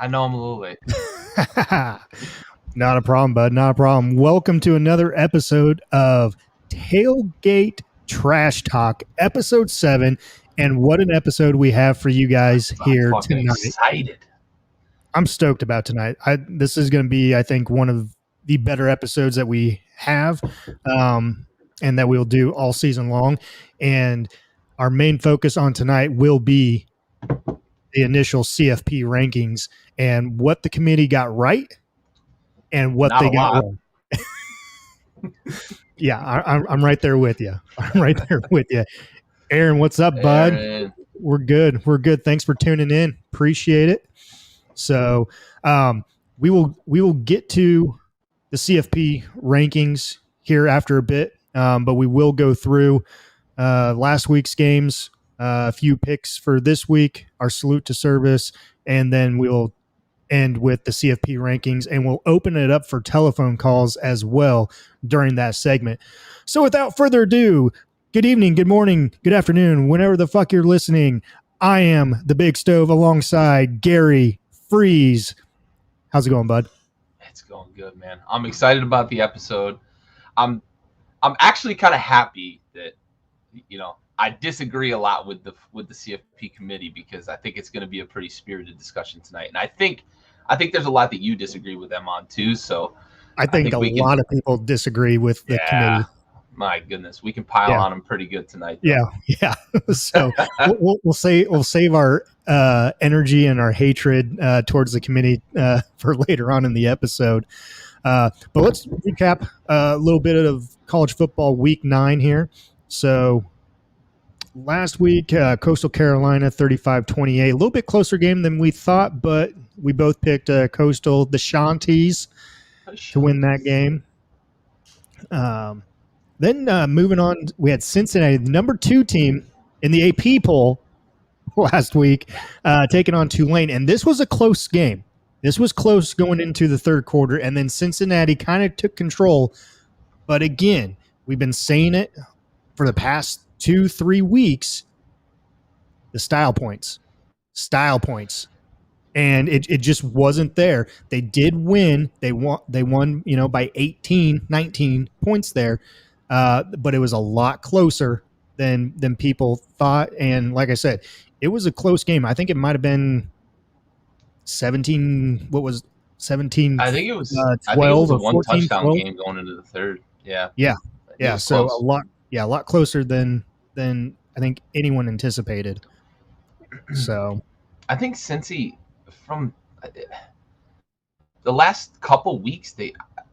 I know I'm a little late. Not a problem, bud. Not a problem. Welcome to another episode of Tailgate Trash Talk, episode 7. And what an episode we have for you guys here I'm tonight. excited. I'm stoked about tonight. This is going to be, I think, one of the better episodes that we have and that we'll do all season long. And our main focus on tonight will be the initial CFP rankings and what the committee got right and what Not they a got lot. wrong. Yeah, I'm right there with you. I'm right there with you. Aaron, what's up, bud? Aaron. We're good. We're good. Thanks for tuning in. Appreciate it. So we will get to the CFP rankings here after a bit, but we will go through last week's games, a few picks for this week, our salute to service, and then we'll end with the CFP rankings, and we'll open it up for telephone calls as well during that segment. So without further ado, good evening, good morning, good afternoon, whenever the fuck you're listening. I am the Big Stove alongside Gary Freeze. How's it going, bud? It's going good, man. I'm excited about the episode. I'm actually kind of happy that, I disagree a lot with the CFP committee because I think it's going to be a pretty spirited discussion tonight. And I think there's a lot that you disagree with them on too. So I think a lot of people disagree with the committee. My goodness, we can pile on them pretty good tonight, though. Yeah. So we'll save our energy and our hatred towards the committee for later on in the episode. But let's recap a little bit of college football week 9 here. So last week, Coastal Carolina 35-28, a little bit closer game than we thought, but we both picked Coastal, the Shanties, to win that game. Then moving on, we had Cincinnati, the number 2 team in the AP poll last week, taking on Tulane. And this was a close game. This was close going into the third quarter, and then Cincinnati kind of took control. But again, we've been saying it for the past 2-3 weeks, the style points. And it just wasn't there. They did win. They won, by 18, 19 points there. But it was a lot closer than people thought. And like I said, it was a close game. I think it might have been 17. What was 17? I think it was 12 I think it was a or 14, one-touchdown 12? game going into the third. Yeah. So close. a lot closer than I think anyone anticipated. So I think Cincy, from the last couple weeks,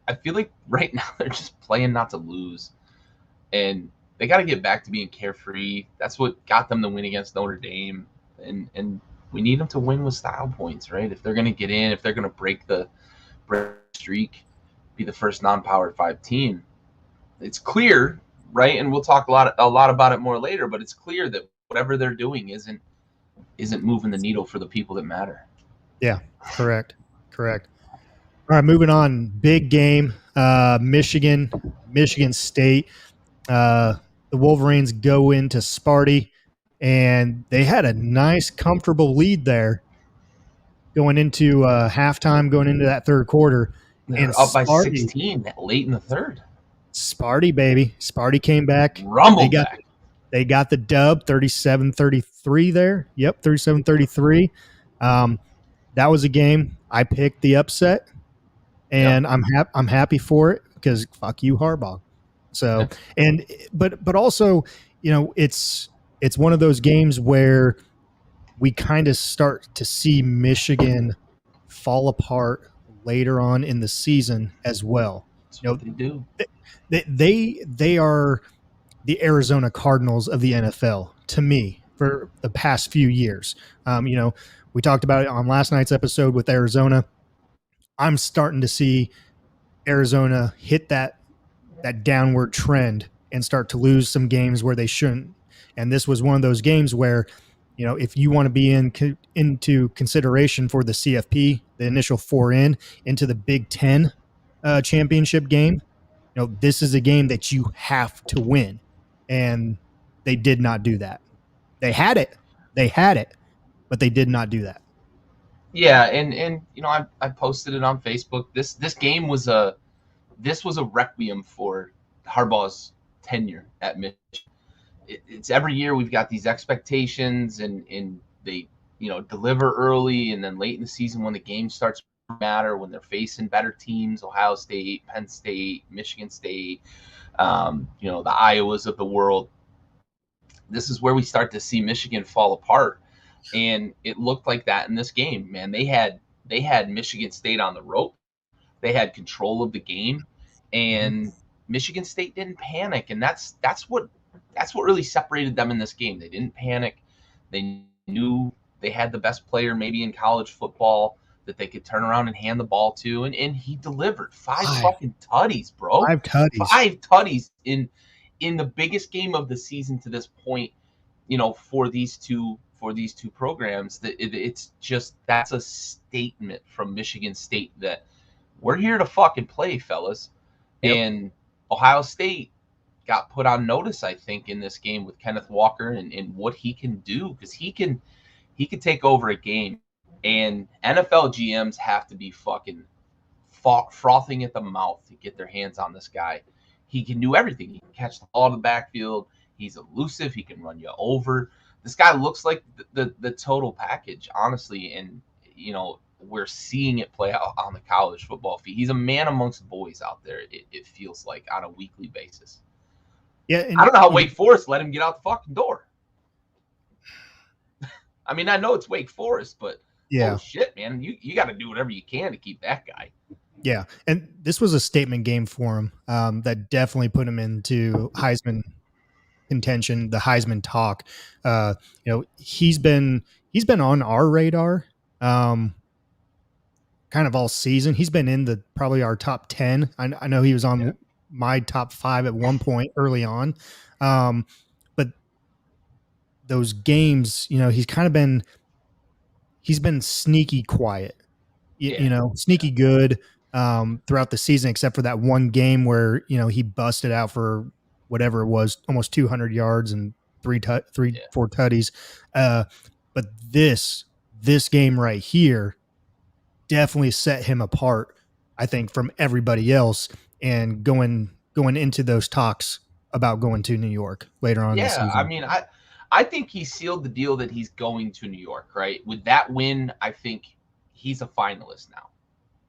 I feel like right now they're just playing not to lose, and they got to get back to being carefree. That's what got them the win against Notre Dame, and we need them to win with style points, right? If they're going to get in, if they're going to break the streak, be the first non-Power 5 team. It's clear, right? And we'll talk a lot about it more later, but it's clear that whatever they're doing isn't moving the needle for the people that matter. yeah, correct. All right, moving on. Big game. Michigan State. The Wolverines go into Sparty, and they had a nice, comfortable lead there going into halftime, going into that third quarter. And They're up by 16 late in the third. Sparty, baby. Sparty came back. Rumbled back. They got the dub, 37-33 there. Yep, 37-33. That was a game. I picked the upset, and yep. I'm happy for it because fuck you, Harbaugh. So, and but also, you know, it's one of those games where we kind of start to see Michigan fall apart later on in the season as well. That's what they do. They are the Arizona Cardinals of the NFL to me for the past few years. You know, we talked about it on last night's episode with Arizona. I'm starting to see Arizona hit that downward trend and start to lose some games where they shouldn't. And this was one of those games where, you know, if you want to be into consideration for the CFP, the initial 4 into the Big Ten championship game, you know, this is a game that you have to win. And they did not do that. They had it, but they did not do that. Yeah, and you know, I posted it on Facebook. This game was a requiem for Harbaugh's tenure at Michigan. It's every year we've got these expectations, and they, you know, deliver early, and then late in the season when the game starts to matter, when they're facing better teams, Ohio State, Penn State, Michigan State, you know, the Iowas of the world. This is where we start to see Michigan fall apart, and it looked like that in this game. Man, they had Michigan State on the rope. They had control of the game, and Michigan State didn't panic, and that's what really separated them in this game. They didn't panic. They knew they had the best player maybe in college football that they could turn around and hand the ball to, and he delivered five fucking tutties, bro. 5 tutties. 5 tutties in the biggest game of the season to this point, you know, for these two programs. That it's just, that's a statement from Michigan State that we're here to fucking play, fellas. Yep. And Ohio State got put on notice, I think, in this game with Kenneth Walker and what he can do, because he can take over a game, and NFL GMs have to be fucking frothing at the mouth to get their hands on this guy. He can do everything. He can catch the ball in the backfield. He's elusive. He can run you over. This guy looks like the total package, honestly, and you know, we're seeing it play out on the college football field. He's a man amongst boys out there, it feels like, on a weekly basis. Yeah, I don't know how Wake Forest let him get out the fucking door. I mean, I know it's Wake Forest, but yeah, oh shit, man, you got to do whatever you can to keep that guy. Yeah, and this was a statement game for him that definitely put him into Heisman contention, the Heisman talk. You know, he's been on our radar kind of all season. He's been in probably our top 10. I know he was on my top 5 at one point early on. But those games, you know, he's been sneaky quiet, you know, sneaky good throughout the season, except for that one game where, you know, he busted out for whatever it was, almost 200 yards and 4 tutties. But this game right here definitely set him apart, I think, from everybody else, and going into those talks about going to New York later on in the season. I mean, I think he sealed the deal that he's going to New York, right? With that win, I think he's a finalist now.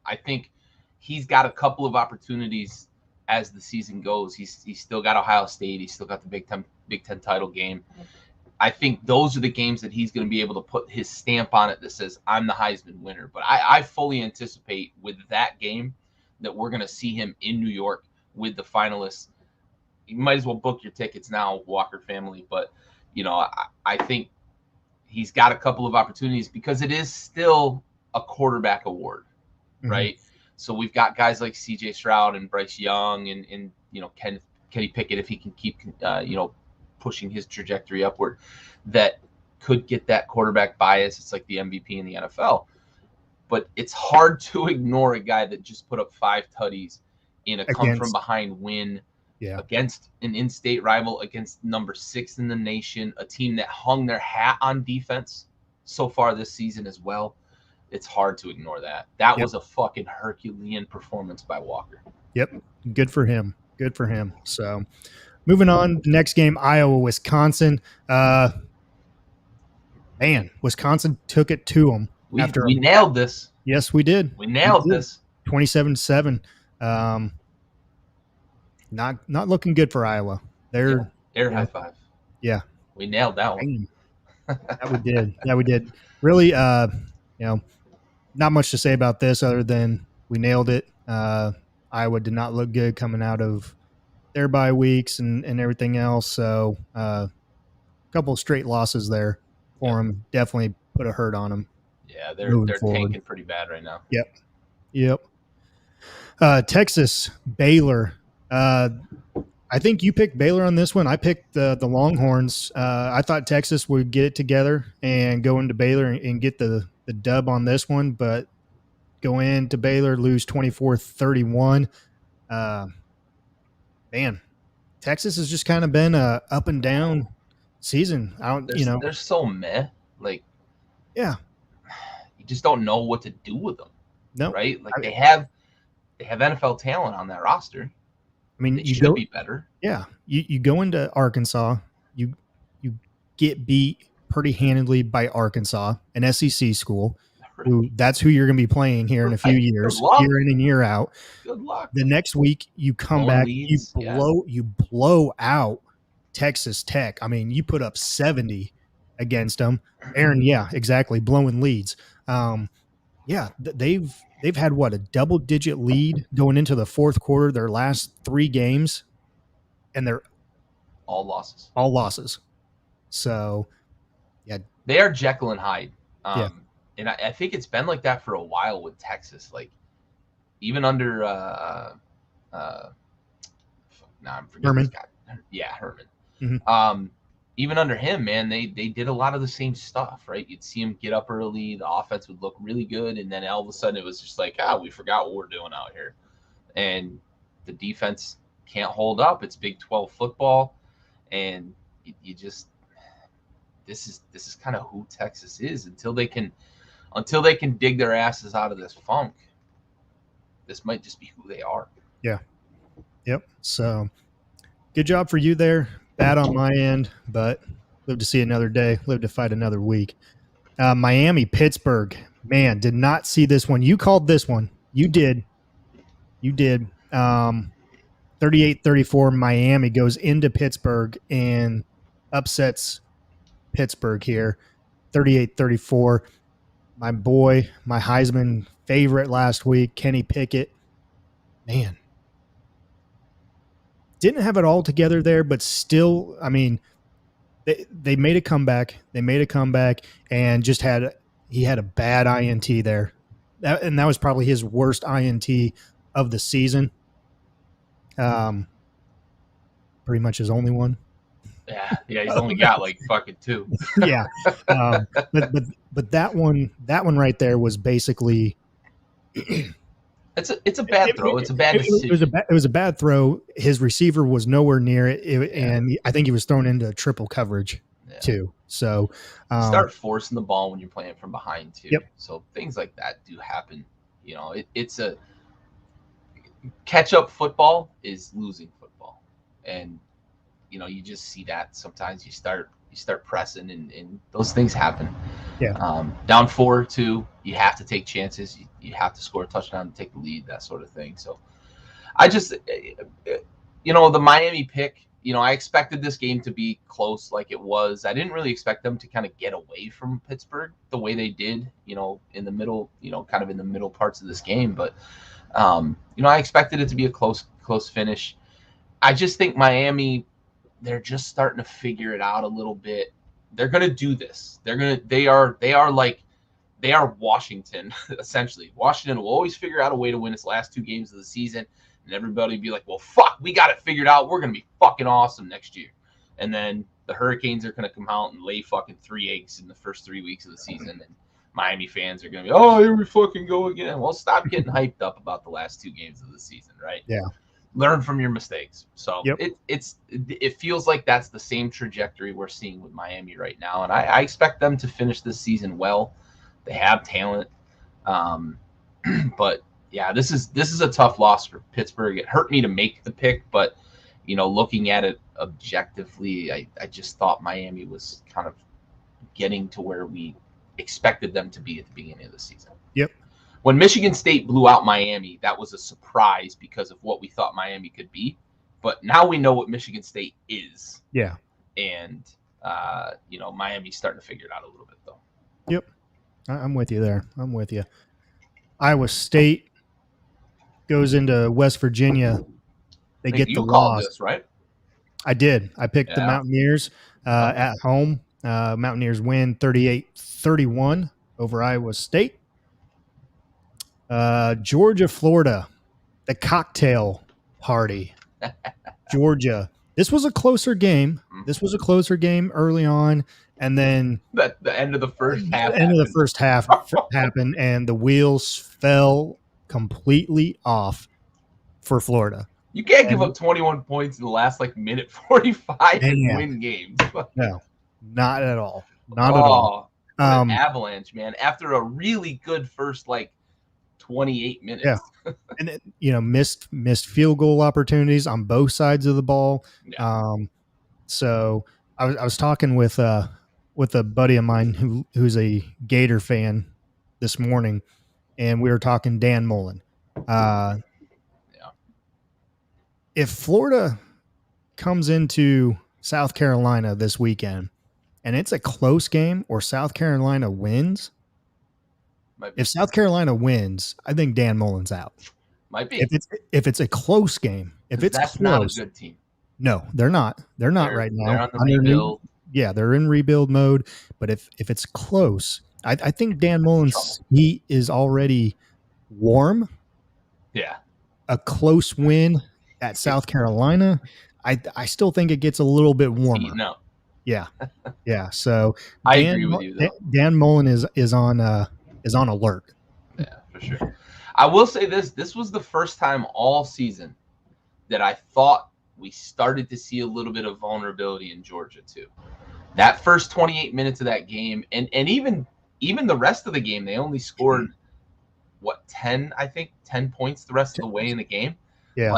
I think he's got a couple of opportunities as the season goes. He's still got Ohio State. He's still got the Big Ten title game. I think those are the games that he's going to be able to put his stamp on it that says, I'm the Heisman winner. But I fully anticipate with that game that we're going to see him in New York with the finalists. You might as well book your tickets now, Walker family. But, you know, I think he's got a couple of opportunities because it is still a quarterback award, right? Mm-hmm. So we've got guys like C.J. Stroud and Bryce Young and you know, Kenny Pickett, if he can keep you know, pushing his trajectory upward, that could get that quarterback bias. It's like the MVP in the NFL. but it's hard to ignore a guy that just put up 5 tutties in a come-from-behind win against an in-state rival, against number 6 in the nation, a team that hung their hat on defense so far this season as well. It's hard to ignore that. That was a fucking Herculean performance by Walker. Yep. Good for him. Good for him. So moving on, next game, Iowa, Wisconsin. Man, Wisconsin took it to them. We nailed this. Yes, we did. We nailed this. 27-7. Not looking good for Iowa. They're air high five. Yeah. We nailed that one. That we did. Yeah, we did. Really, not much to say about this other than we nailed it. Iowa did not look good coming out of their bye weeks and everything else. So a couple of straight losses there for them definitely put a hurt on them. Yeah, they're tanking pretty bad right now. Yep. Texas, Baylor. I think you picked Baylor on this one. I picked the Longhorns. I thought Texas would get it together and go into Baylor and get the dub on this one, but go into Baylor, lose 24-31. Man, Texas has just kind of been a up and down season. They're so meh. Like, yeah, you just don't know what to do with them. No, right? Like they have NFL talent on that roster. I mean, you should be better. Yeah, you go into Arkansas, you get beat pretty handedly by Arkansas, an SEC school. That's who you're going to be playing here in a few years, year in and year out. Good luck. The next week you come back, you blow out Texas Tech. I mean, you put up 70 against them. Aaron, yeah, exactly, blowing leads. They've had a double-digit lead going into the fourth quarter. Their last 3 games, and they're all losses. All losses. So, yeah, they are Jekyll and Hyde. And I think it's been like that for a while with Texas. Like even under I'm forgetting Herman. this guy. Yeah, Herman. Mm-hmm. Even under him, man, they did a lot of the same stuff, right? You'd see him get up early, the offense would look really good, and then all of a sudden it was just like, we forgot what we're doing out here. And the defense can't hold up. It's Big 12 football, and you just this is kind of who Texas is until they can dig their asses out of this funk. This might just be who they are. Yeah. Yep. So good job for you there. Bad on my end, but live to see another day, live to fight another week. Miami, Pittsburgh. Man, did not see this one. You called this one. You did. 38-34, Miami goes into Pittsburgh and upsets Pittsburgh here. 38-34. My boy, my Heisman favorite last week, Kenny Pickett. Man. Didn't have it all together there, but still, I mean, they made a comeback. They made a comeback and just he had a bad INT there. And that was probably his worst INT of the season. Pretty much his only one. Yeah, he's only got like fucking 2. Yeah. But that one right there was basically It's a bad throw. It's a bad decision. It was a bad throw. His receiver was nowhere near it, and I think he was thrown into triple coverage too. So start forcing the ball when you're playing from behind too. Yep. So things like that do happen. You know, it's a catch-up football is losing football, and you know you just see that sometimes you start pressing and those things happen. Yeah. Down 4-2, you have to take chances. You have to score a touchdown to take the lead, that sort of thing. So I just, the Miami pick, I expected this game to be close like it was. I didn't really expect them to kind of get away from Pittsburgh the way they did, in the middle, kind of in the middle parts of this game. But, I expected it to be a close finish. I just think Miami, they're just starting to figure it out a little bit. They're going to do this. They are Washington, essentially. Washington will always figure out a way to win its last 2 games of the season, and everybody will be like, well, fuck, we got it figured out. We're going to be fucking awesome next year. And then the Hurricanes are going to come out and lay fucking 3 eggs in the first 3 weeks of the season, and Miami fans are going to be, oh, here we fucking go again. Well, stop getting hyped up about the last 2 games of the season, right? Yeah. Learn from your mistakes. So Yep. it feels like that's the same trajectory we're seeing with Miami right now, and I expect them to finish this season well. They have talent, but yeah, this is a tough loss for Pittsburgh. It hurt me to make the pick, but looking at it objectively, I just thought Miami was kind of getting to where we expected them to be at the beginning of the season. Yep. When Michigan State blew out Miami, that was a surprise because of what we thought Miami could be. But now we know what Michigan State is. Yeah. And, Miami's starting to figure it out a little bit, though. Yep. I'm with you there. I'm with you. Iowa State goes into West Virginia. They get the loss. This, right? I did. I picked the Mountaineers at home. Mountaineers win 38-31 over Iowa State. Georgia, Florida, the cocktail party. Georgia. This was a closer game. This was a closer game early on, and then the end of the first half. Happened, and the wheels fell completely off for Florida. You can't give up 21 points in the last minute 45 and win games. No, not at all. Not at all. An avalanche, man. After a really good first 28 minutes. Yeah. And missed field goal opportunities on both sides of the ball. Yeah. So I was talking with a buddy of mine who's a Gator fan this morning, and we were talking Dan Mullen. If Florida comes into South Carolina this weekend and it's a close game or South Carolina wins, if South Carolina wins, I think Dan Mullen's out. Might be. If it's a close game, that's close, not a good team. No, they're not. They're not right now. They're on the rebuild. Yeah, they're in rebuild mode. But if it's close, I think Dan Mullen's heat is already warm. Yeah. A close win at South Carolina, I still think it gets a little bit warmer. No. Yeah. Yeah. So I agree with you, though. Dan Mullen is on alert. Yeah, for sure. I will say this was the first time all season that I thought we started to see a little bit of vulnerability in Georgia too. That first 28 minutes of that game, and even the rest of the game, they only scored 10 points the rest of the way in the game. Yeah.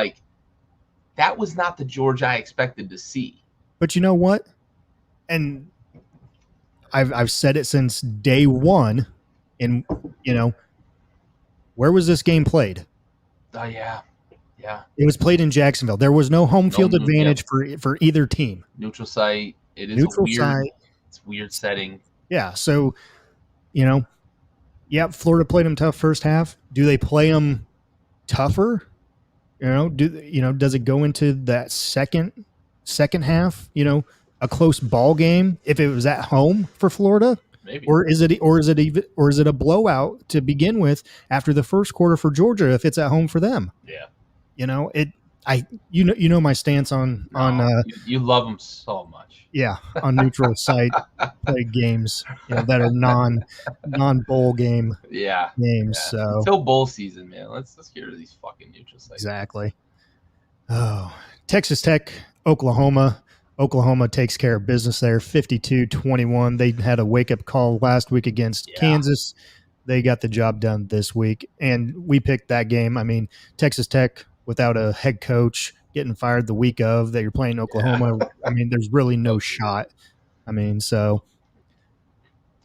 That was not the Georgia I expected to see. But you know what? And I've said it since day one. And, where was this game played? Yeah. It was played in Jacksonville. There was no home field advantage for either team. Neutral site. It is neutral weird site. It's weird setting. Yeah. So, Florida played them tough first half. Do they play them tougher? Does it go into that second half? A close ball game if it was at home for Florida. Maybe. Or is it a blowout to begin with after the first quarter for Georgia if it's at home for them? Yeah. My stance on you love them so much. Yeah, on neutral site play games that are non bowl game games. Yeah. So until bowl season, man, let's get rid of these fucking neutral sites. Exactly. Oh, Texas Tech, Oklahoma. Oklahoma takes care of business there, 52-21. They had a wake-up call last week against Kansas. They got the job done this week, and we picked that game. I mean, Texas Tech without a head coach getting fired the week of that you're playing Oklahoma. Yeah. I mean, there's really no shot. I mean, so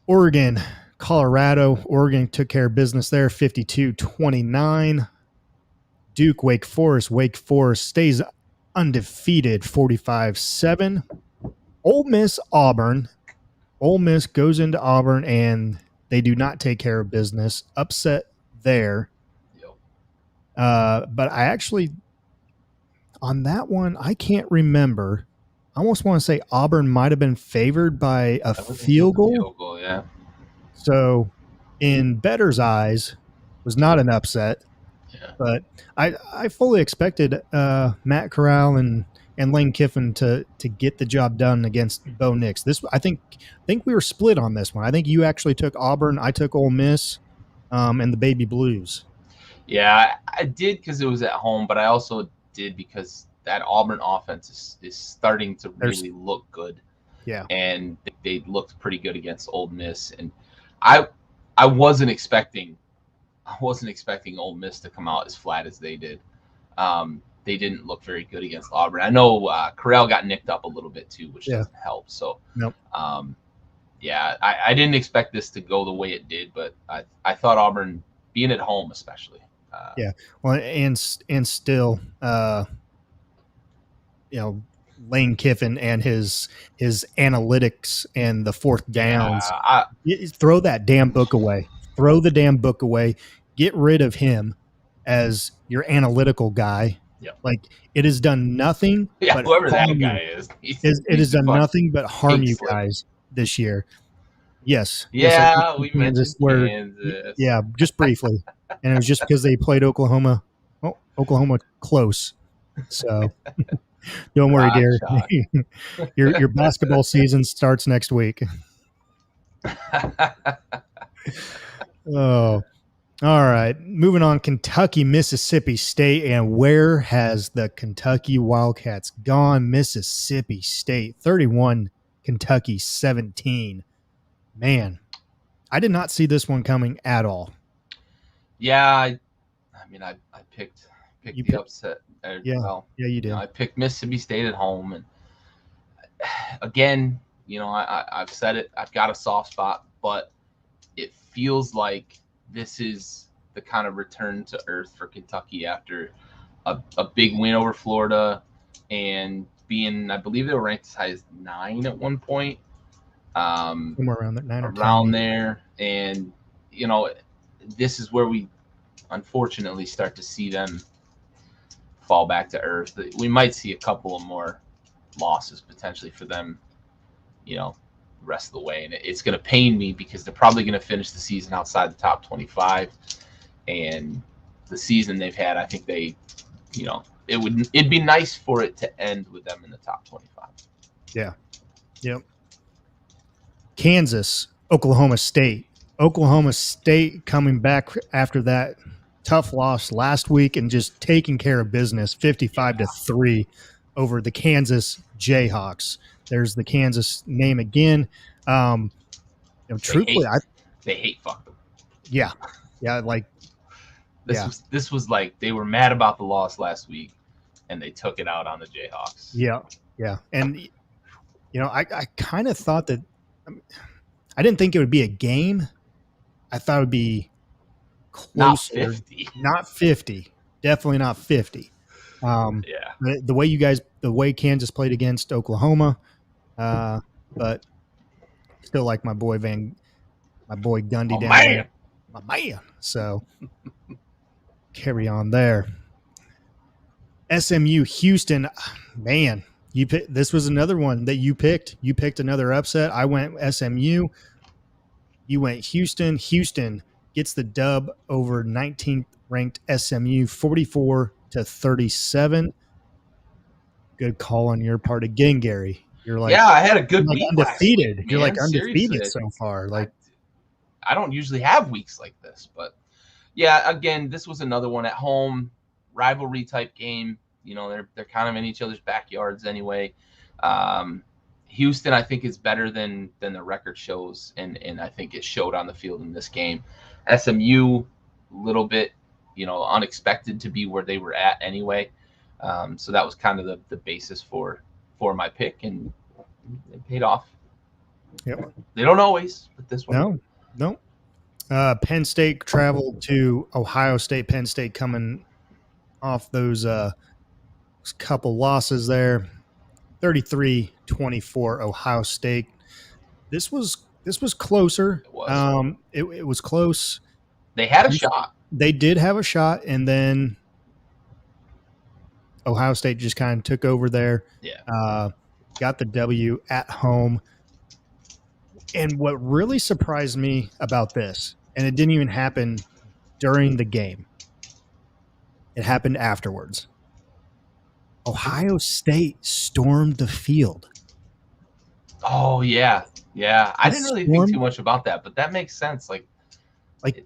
Oregon, Colorado. Oregon took care of business there, 52-29. Duke, Wake Forest. Wake Forest stays undefeated, 45-7. Ole Miss, Auburn. Ole Miss goes into Auburn, and they do not take care of business. Upset there. But I actually, on that one, I can't remember. I almost want to say Auburn might have been favored by a field goal. Field goal, yeah. So, in bettors' eyes, was not an upset. Yeah. But I fully expected Matt Corral and and Lane Kiffin to get the job done against Bo Nix. This I think we were split on this one. I think you actually took Auburn, I took Ole Miss, and the Baby Blues. Yeah, I did because it was at home, but I also did because that Auburn offense is starting to really look good. Yeah, and they looked pretty good against Ole Miss. And I wasn't expecting Ole Miss to come out as flat as they did. They didn't look very good against Auburn. I know Corral got nicked up a little bit too, which doesn't help. So, nope. Yeah, I didn't expect this to go the way it did, but I thought Auburn, being at home especially. Yeah, well, and still, Lane Kiffin and his analytics and the fourth downs. Throw that damn book away. Throw the damn book away. Get rid of him as your analytical guy. Yep. Like, it has done nothing. Yeah, but whoever that guy is, it has done nothing but harm you guys this year. Yes. Yeah, we mentioned Kansas. Yeah, just briefly, and it was just because they played Oklahoma close. So don't worry, dear. Your basketball season starts next week. Oh, all right. Moving on, Kentucky, Mississippi State, and where has the Kentucky Wildcats gone? Mississippi State 31, Kentucky 17. Man, I did not see this one coming at all. Yeah, I picked the upset. Yeah, you did. I picked Mississippi State at home, and again, I've said it. I've got a soft spot, but it feels like this is the kind of return to earth for Kentucky after a big win over Florida and being, I believe they were ranked as high as 9 at one point. Somewhere around that 9 or 10. Around there, and this is where we unfortunately start to see them fall back to earth. We might see a couple of more losses potentially for them, the rest of the way, and it's going to pain me because they're probably going to finish the season outside the top 25, and the season they've had, I think it'd be nice for it to end with them in the top 25. Yeah. Yep. Kansas, Oklahoma State. Oklahoma State coming back after that tough loss last week and just taking care of business, 55-3 over the Kansas Jayhawks. There's the Kansas name again. Truthfully, they hate fuck them. Yeah, like this was like they were mad about the loss last week, and they took it out on the Jayhawks. Yeah, and I kind of thought that. I didn't think it would be a game. I thought it would be closer. Not 50. Definitely not 50. The way Kansas played against Oklahoma, but still like my boy Gundy down there. My man. So carry on there. SMU, Houston, man. This was another one that you picked. You picked another upset. I went SMU. You went Houston. Houston gets the dub over 19th ranked SMU, 44-37. Good call on your part again, Gary. You're like, I had a good week. Undefeated. Week, You're like undefeated so far. Like, I don't usually have weeks like this, but yeah, again, this was another one at home, rivalry type game. They're kind of in each other's backyards anyway. Houston, I think, is better than the record shows, and I think it showed on the field in this game. SMU, a little bit, unexpected to be where they were at anyway. So that was kind of the basis for my pick, and it paid off. Yep. They don't always, but this one. No. Penn State traveled to Ohio State. Penn State coming off those couple losses there. 33-24 Ohio State. This was closer. It was. It was close. They had a shot. They did have a shot, and then Ohio State just kind of took over there. Yeah. Got the W at home. And what really surprised me about this, and it didn't even happen during the game, it happened afterwards. Ohio State stormed the field. Oh yeah. I didn't really think too much about that, but that makes sense. Like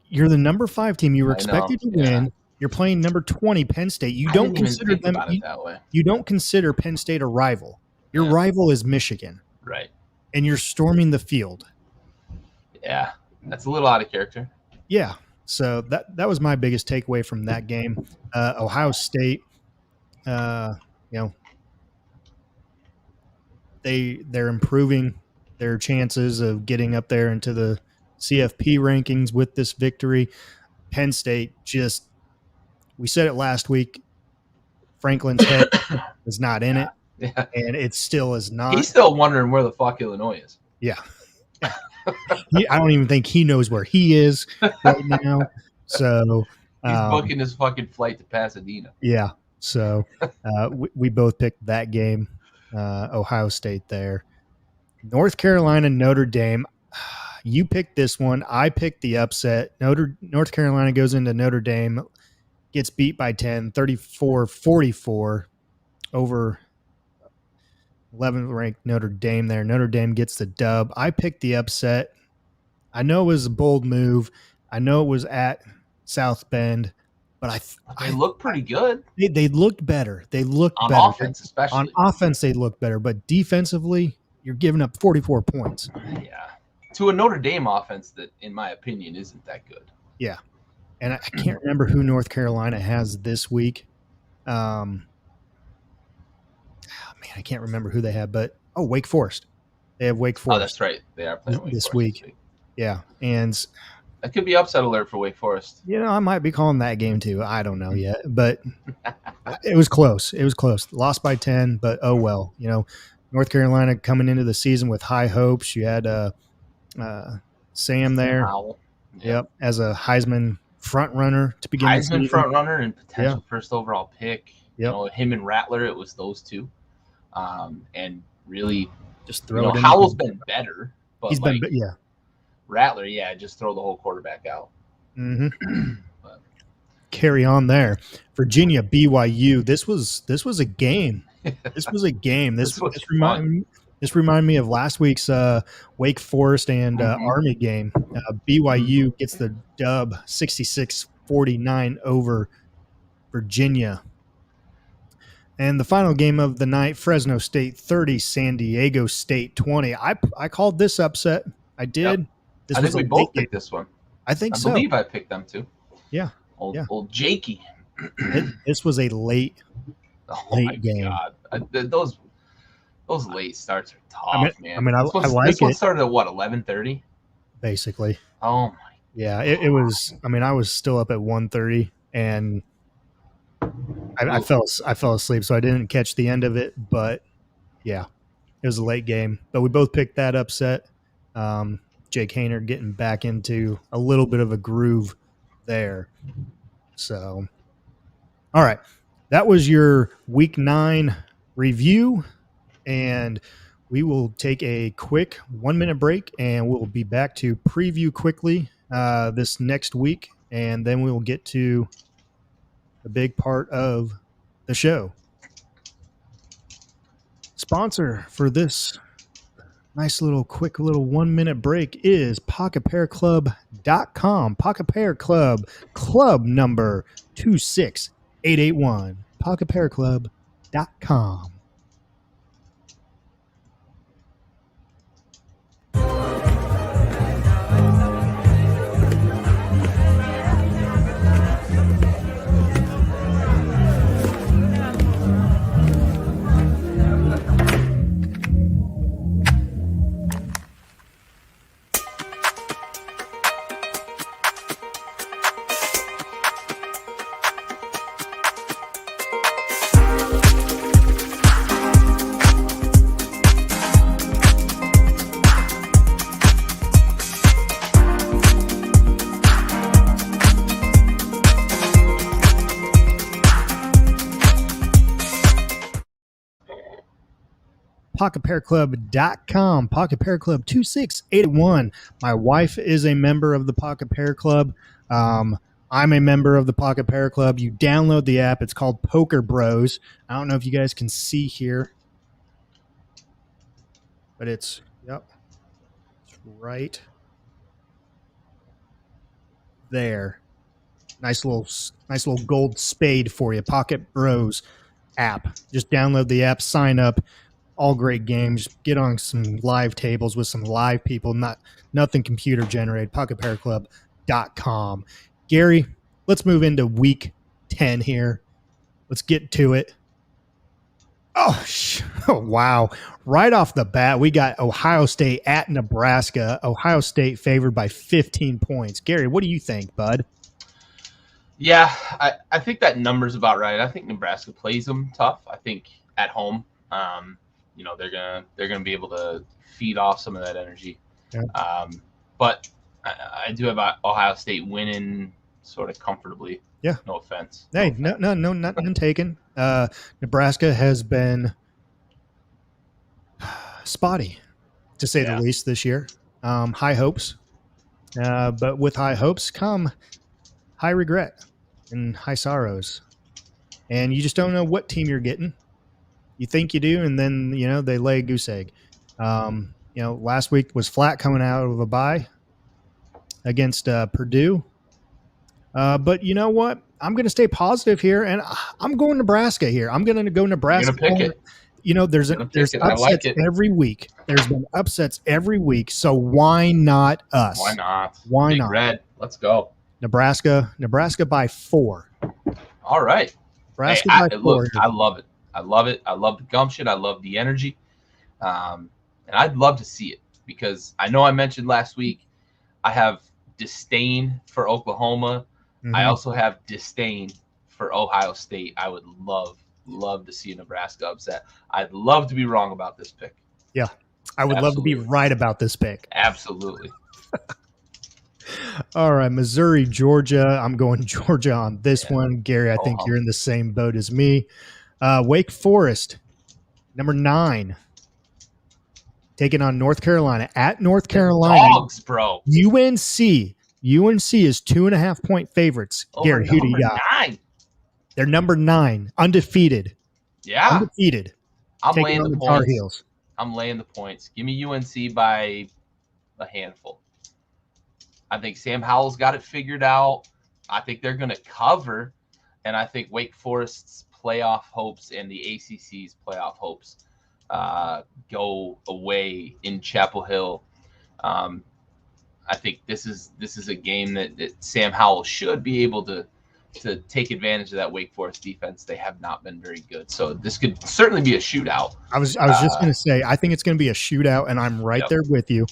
you're the number 5 team. You were expected to win. Yeah. You're playing number 20 Penn State. You I don't didn't even consider think them about it that way. You don't consider Penn State a rival. Your rival is Michigan. Right. And you're storming the field. Yeah. That's a little out of character. Yeah. So that was my biggest takeaway from that game. Ohio State, they're improving their chances of getting up there into the CFP rankings with this victory. Penn State we said it last week, Franklin's head is not in it. Yeah. And it still is not. He's still wondering where the fuck Illinois is. Yeah. I don't even think he knows where he is right now. So he's booking his fucking flight to Pasadena. Yeah. So we both picked that game, Ohio State there. North Carolina, Notre Dame. You picked this one. I picked the upset. North Carolina goes into Notre Dame, gets beat by 10, 34-44 over 11th ranked Notre Dame there. Notre Dame gets the dub. I picked the upset. I know it was a bold move. I know it was at South Bend, but they looked pretty good. They looked better. They looked on better. Offense, especially. On offense, they looked better, but defensively, you're giving up 44 points. Yeah. To a Notre Dame offense that, in my opinion, isn't that good. Yeah. And I can't remember who North Carolina has this week. I can't remember who they have, but Wake Forest. They have Wake Forest. Oh, that's right. They are playing Wake this Forest week. Yeah, and that could be upset alert for Wake Forest. I might be calling that game too. I don't know yet, but it was close. It was close. Lost by 10, but oh well. North Carolina coming into the season with high hopes. You had Sam there. Yep, as a Heisman front runner to begin the season. Heisman front runner and potential first overall pick. Yep. Him and Rattler, it was those two. And really just throw it in. Howell's been better, but he's been Rattler, just throw the whole quarterback out. Mm-hmm. Carry on there. Virginia, BYU. This was a game. This was a game. This reminded me of last week's Wake Forest and Army game. BYU gets the dub 66-49 over Virginia. And the final game of the night, Fresno State 30, San Diego State 20. I called this upset. I did. Yep. I think we both picked this one. I think so. I believe I picked them too. Yeah. Old Jakey. This was a late game. God. Those late starts are tough, man. I like it. This one started at what, 11:30? Basically. Oh my. Yeah, it was. I was still up at 1:30 and I fell asleep, so I didn't catch the end of it. But yeah, it was a late game. But we both picked that upset. Jake Haener getting back into a little bit of a groove there. So, all right, that was your Week 9 review, and we will take a quick 1-minute break, and we'll be back to preview quickly this next week, and then we will get to the big part of the show. Sponsor for this nice little quick 1-minute break is PocketPairClub.com. Pocket Pair Club, club number 26881. PocketPairClub.com. PocketPairClub.com. Pocket Pair Club 26881. My wife is a member of the Pocket Pair Club. I'm a member of the Pocket Pair Club. You download the app. It's called Poker Bros. I don't know if you guys can see here, but it's right there. Nice little gold spade for you. Pocket Bros app. Just download the app, sign up. All great games. Get on some live tables with some live people, nothing computer generated. PocketPairClub.com. Gary, let's move into week 10 here. Let's get to it. Oh, wow. Right off the bat, we got Ohio State at Nebraska. Ohio State favored by 15 points. Gary, what do you think, bud? Yeah, I think that number's about right. I think Nebraska plays them tough. I think at home, they're gonna be able to feed off some of that energy. Yeah. But I do have Ohio State winning sort of comfortably. Yeah. No offense. Hey, no, nothing taken. Nebraska has been spotty, to say the least, this year. High hopes, but with high hopes come high regret and high sorrows, and you just don't know what team you're getting. You think you do, and then they lay a goose egg. Last week was flat coming out of a bye against Purdue. But you know what? I'm going to stay positive here, and I'm going Nebraska here. I'm going to go Nebraska. You're gonna pick it. There's upsets every week. There's been upsets every week, so why not us? Why not? Why Big not? Red. Let's go. Nebraska by 4. All right. Nebraska by 4. Look, I love it. I love it. I love the gumption. I love the energy. And I'd love to see it because I know I mentioned last week I have disdain for Oklahoma. Mm-hmm. I also have disdain for Ohio State. I would love to see a Nebraska upset. I'd love to be wrong about this pick. Yeah, I would love to be right about this pick. Absolutely. All right, Missouri, Georgia. I'm going Georgia on this one. Gary, I think you're in the same boat as me. Wake Forest, number 9. Taking on North Carolina at North Carolina. Dogs, bro. UNC is 2.5-point favorites. Gary, who do you got? 9. They're number 9, undefeated. Yeah, undefeated. I'm laying the points. I'm laying the points. Give me UNC by a handful. I think Sam Howell's got it figured out. I think they're going to cover, and I think Wake Forest's playoff hopes and the ACC's playoff hopes go away in Chapel Hill. I think this is a game that Sam Howell should be able to take advantage of that Wake Forest defense. They have not been very good, so this could certainly be a shootout. I was just going to say, I think it's going to be a shootout, and I'm right there with you.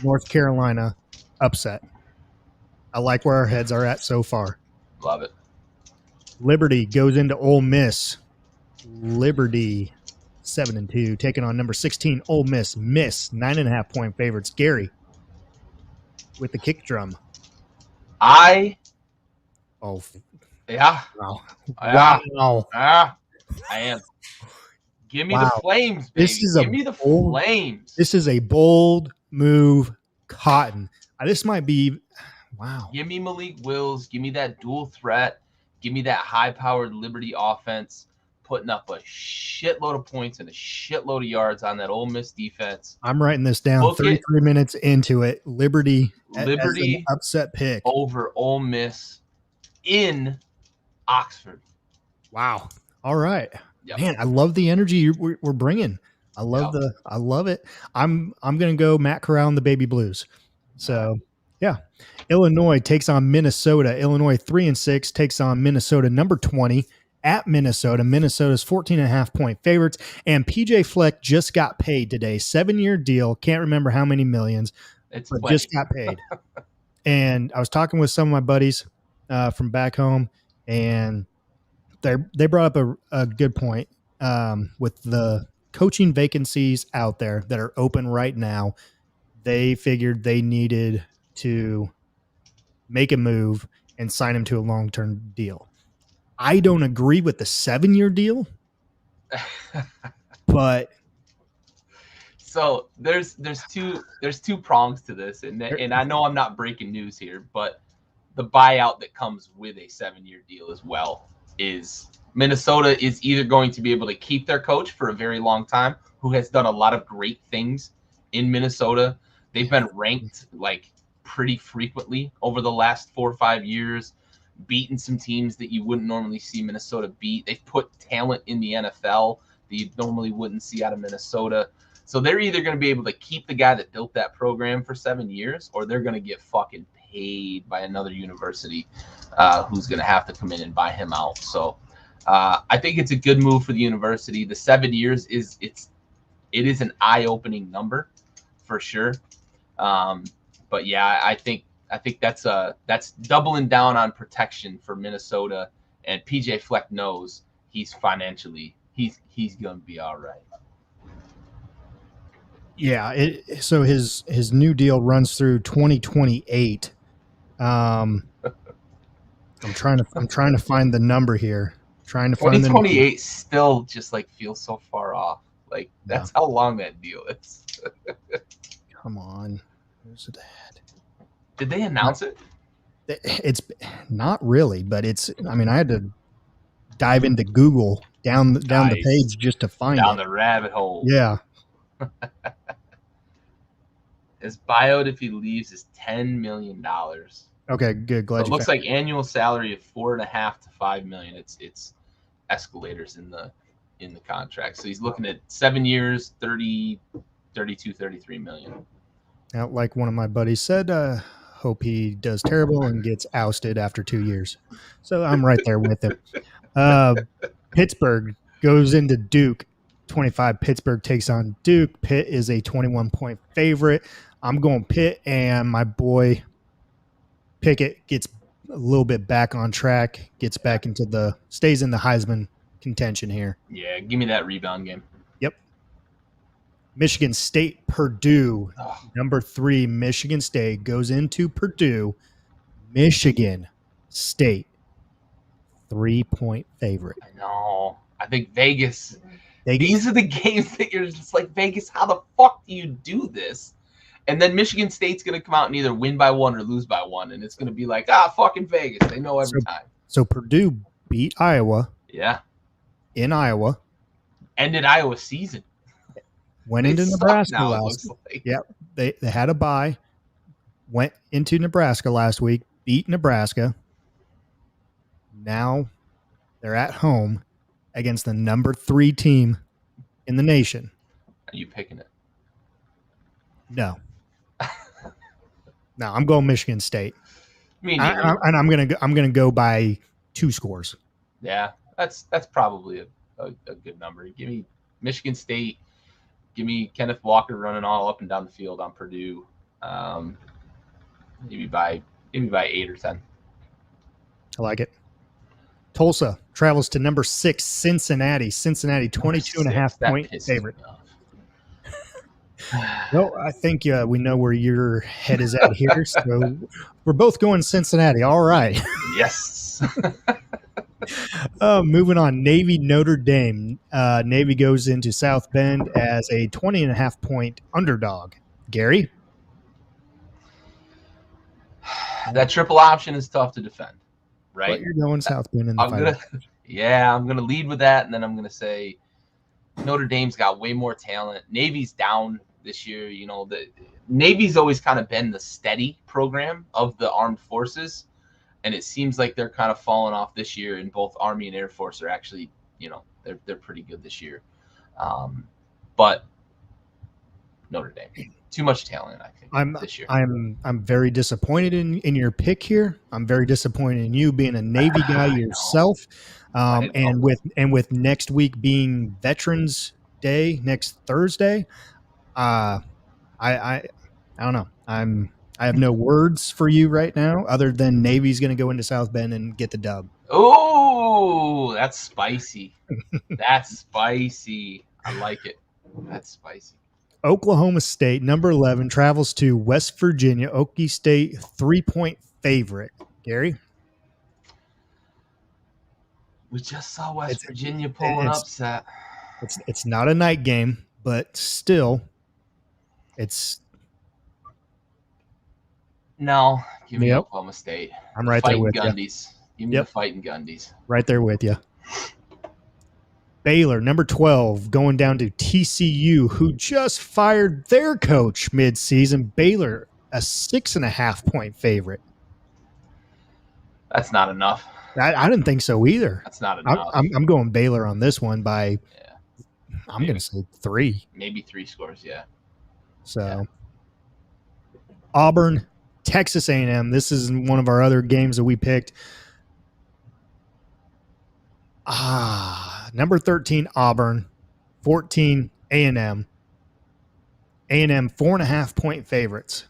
North Carolina upset. I like where our heads are at so far. Love it. Liberty goes into Ole Miss. Liberty 7-2, taking on number 16 Ole Miss. Miss 9.5-point favorites. Gary with the kick drum. Yeah. Wow. Yeah. I am. Give me the Flames, baby. Give me the Flames. This is a bold move, Cotton. This might be wow. Give me Malik Wills. Give me that dual threat. Give me that high-powered Liberty offense, putting up a shitload of points and a shitload of yards on that Ole Miss defense. I'm writing this down. 33 minutes into it. Liberty as an upset pick over Ole Miss in Oxford. Wow. All right. Yep. Man, I love the energy we're bringing. I love it. I'm going to go Matt Corral and the Baby Blues. So, yeah. Illinois takes on Minnesota. Illinois 3-6 takes on Minnesota number 20 at Minnesota. Minnesota's 14.5-point favorites. And PJ Fleck just got paid today. 7-year deal. Can't remember how many millions. But just got paid. And I was talking with some of my buddies from back home, and they brought up a good point with the coaching vacancies out there that are open right now. They figured they needed to make a move and sign him to a long-term deal. I don't agree with the 7-year deal, but so there's two prongs to this, and I know I'm not breaking news here, but the buyout that comes with a 7-year deal as well is Minnesota is either going to be able to keep their coach for a very long time, who has done a lot of great things in Minnesota. They've been ranked like pretty frequently over the last 4 or 5 years, beaten some teams that you wouldn't normally see Minnesota beat. They've put talent in the NFL that you normally wouldn't see out of Minnesota. So they're either going to be able to keep the guy that built that program for 7 years, or they're going to get fucking paid by another university who's going to have to come in and buy him out. So I think it's a good move for the university. The 7 years it is an eye-opening number for sure. But yeah, I think that's doubling down on protection for Minnesota, and PJ Fleck knows he's financially he's going to be all right. Yeah, so his new deal runs through 2028. I'm trying to find the number here. Trying to find 2028 still just like feels so far off. Like that's how long that deal is. Come on, where's it at? Did they announce it? It's not really, but it's. I mean, I had to dive into Google down the page just to find down the rabbit hole. Yeah. His buyout if he leaves is $10 million. Okay, good. Glad so it looks like annual salary of $4.5 to $5 million. It's escalators in the contract. So he's looking at 7 years, 30, 32, 33 million. Now, like one of my buddies said, hope he does terrible and gets ousted after 2 years. So I'm right there with him. Pittsburgh goes into Duke. 25. Pittsburgh takes on Duke. Pitt is a 21-point favorite. I'm going Pitt, and my boy Pickett gets a little bit back on track, stays in the Heisman contention here. Yeah, give me that rebound game. Yep. Michigan State, Purdue. Number 3, Michigan State goes into Purdue. Michigan State, 3-point favorite. I know. I think Vegas. These are the games that you're just like, Vegas, how the fuck do you do this? And then Michigan State's going to come out and either win by 1 or lose by 1. And it's going to be like, fucking Vegas. They know every time. So Purdue beat Iowa. Yeah. In Iowa. Ended Iowa's season. Went into Nebraska last week. Yep. They had a bye. Went into Nebraska last week. Beat Nebraska. Now they're at home against the number 3 team in the nation. Are you picking it? No. No, I'm going Michigan State. And I'm gonna go by 2 scores. Yeah, that's probably a good number. Give me Michigan State. Give me Kenneth Walker running all up and down the field on Purdue. Maybe by 8 or 10. I like it. Tulsa travels to number 6, Cincinnati. Cincinnati, 22.5-point favorite. No, I think we know where your head is at here. So we're both going Cincinnati. All right. Yes. Moving on. Navy, Notre Dame. Navy goes into South Bend as a 20.5-point underdog. Gary? That triple option is tough to defend, right? But you're going South Bend in the final. I'm going to lead with that, and then I'm going to say Notre Dame's got way more talent. Navy's down this year. You know, the Navy's always kind of been the steady program of the armed forces, and it seems like they're kind of falling off this year. And both Army and Air Force are actually, you know, they're pretty good this year. But Notre Dame, too much talent, I think, this year. I'm very disappointed in your pick here. I'm very disappointed in you being a Navy guy yourself. And with next week being Veterans Day next Thursday, I don't know. I have no words for you right now other than Navy's going to go into South Bend and get the dub. Oh, that's spicy. That's spicy. I like it. That's spicy. Oklahoma State, number 11, travels to West Virginia. Okie State, 3-point favorite. Gary? We just saw West Virginia pull an upset. It's not a night game, but still, it's... No, Give me Yep. Oklahoma State. I'm The right there fighting with you. Gundies. Give me Yep. the fighting Gundies. Right there with you. Baylor, number 12, going down to TCU, who just fired their coach midseason. Baylor, a 6.5-point favorite. That's not enough. I didn't think so either. That's not enough. I'm going Baylor on this one by, I'm going to say 3. Maybe 3 scores, yeah. So, Auburn, Texas A&M. This is one of our other games that we picked. Number 13, Auburn. 14, A&M. A&M 4.5-point favorites.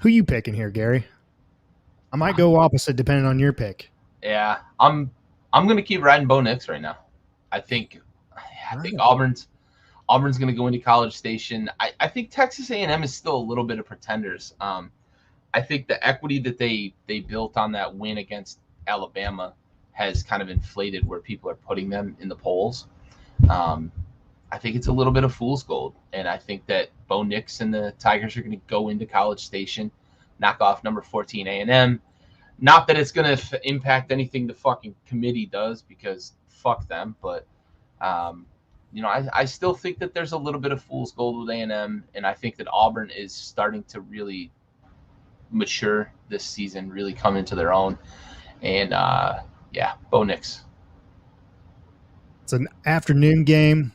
Who you picking here, Gary? I might go opposite depending on your pick. Yeah, I'm gonna keep riding Bo Nix right now. I think Auburn's gonna go into College Station. I think Texas A&M is still a little bit of pretenders. I think the equity that they built on that win against Alabama has kind of inflated where people are putting them in the polls. I think it's a little bit of fool's gold, and I think that Bo Nix and the Tigers are going to go into College Station, knock off number 14 A&M. Not that it's going to impact anything the fucking committee does, because fuck them, but I still think that there's a little bit of fool's gold with A&M, and I think that Auburn is starting to really mature this season, really come into their own, and Bo Nix. It's an afternoon game.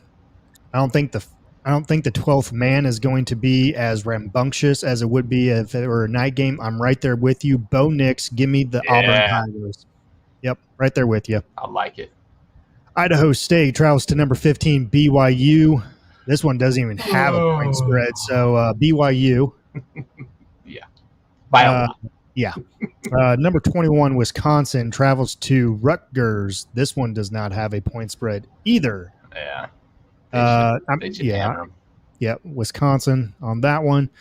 I don't think the 12th man is going to be as rambunctious as it would be if it were a night game. I'm right there with you. Bo Nix, give me the Auburn Tigers. Yep, right there with you. I like it. Idaho State travels to number 15, BYU. This one doesn't even have a point spread, so BYU. Yeah, by a lot. Yeah. Number 21, Wisconsin travels to Rutgers. This one does not have a point spread either. Yeah. They should hammer them. Yeah, Wisconsin on that one.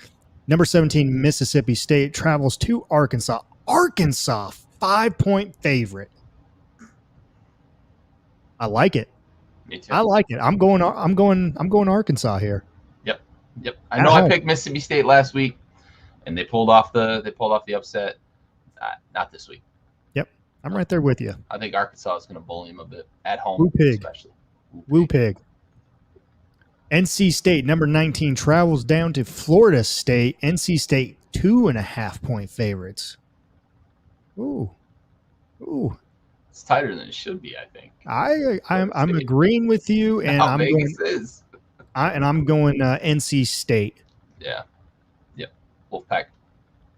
Number 17, Mississippi State travels to Arkansas. Arkansas, 5-point favorite. I like it. Me too. I like it. I'm going Arkansas here. Yep. I know I picked Mississippi State last week, and they pulled off the upset. Not this week. Yep, I'm right there with you. I think Arkansas is going to bully them a bit at home, Woo pig. especially. Woo pig. NC State, number 19, travels down to Florida State. NC State, 2.5-point favorites. Ooh. It's tighter than it should be, I think. I'm agreeing with you, and I'm going NC State. Yeah. Yep. Wolfpack.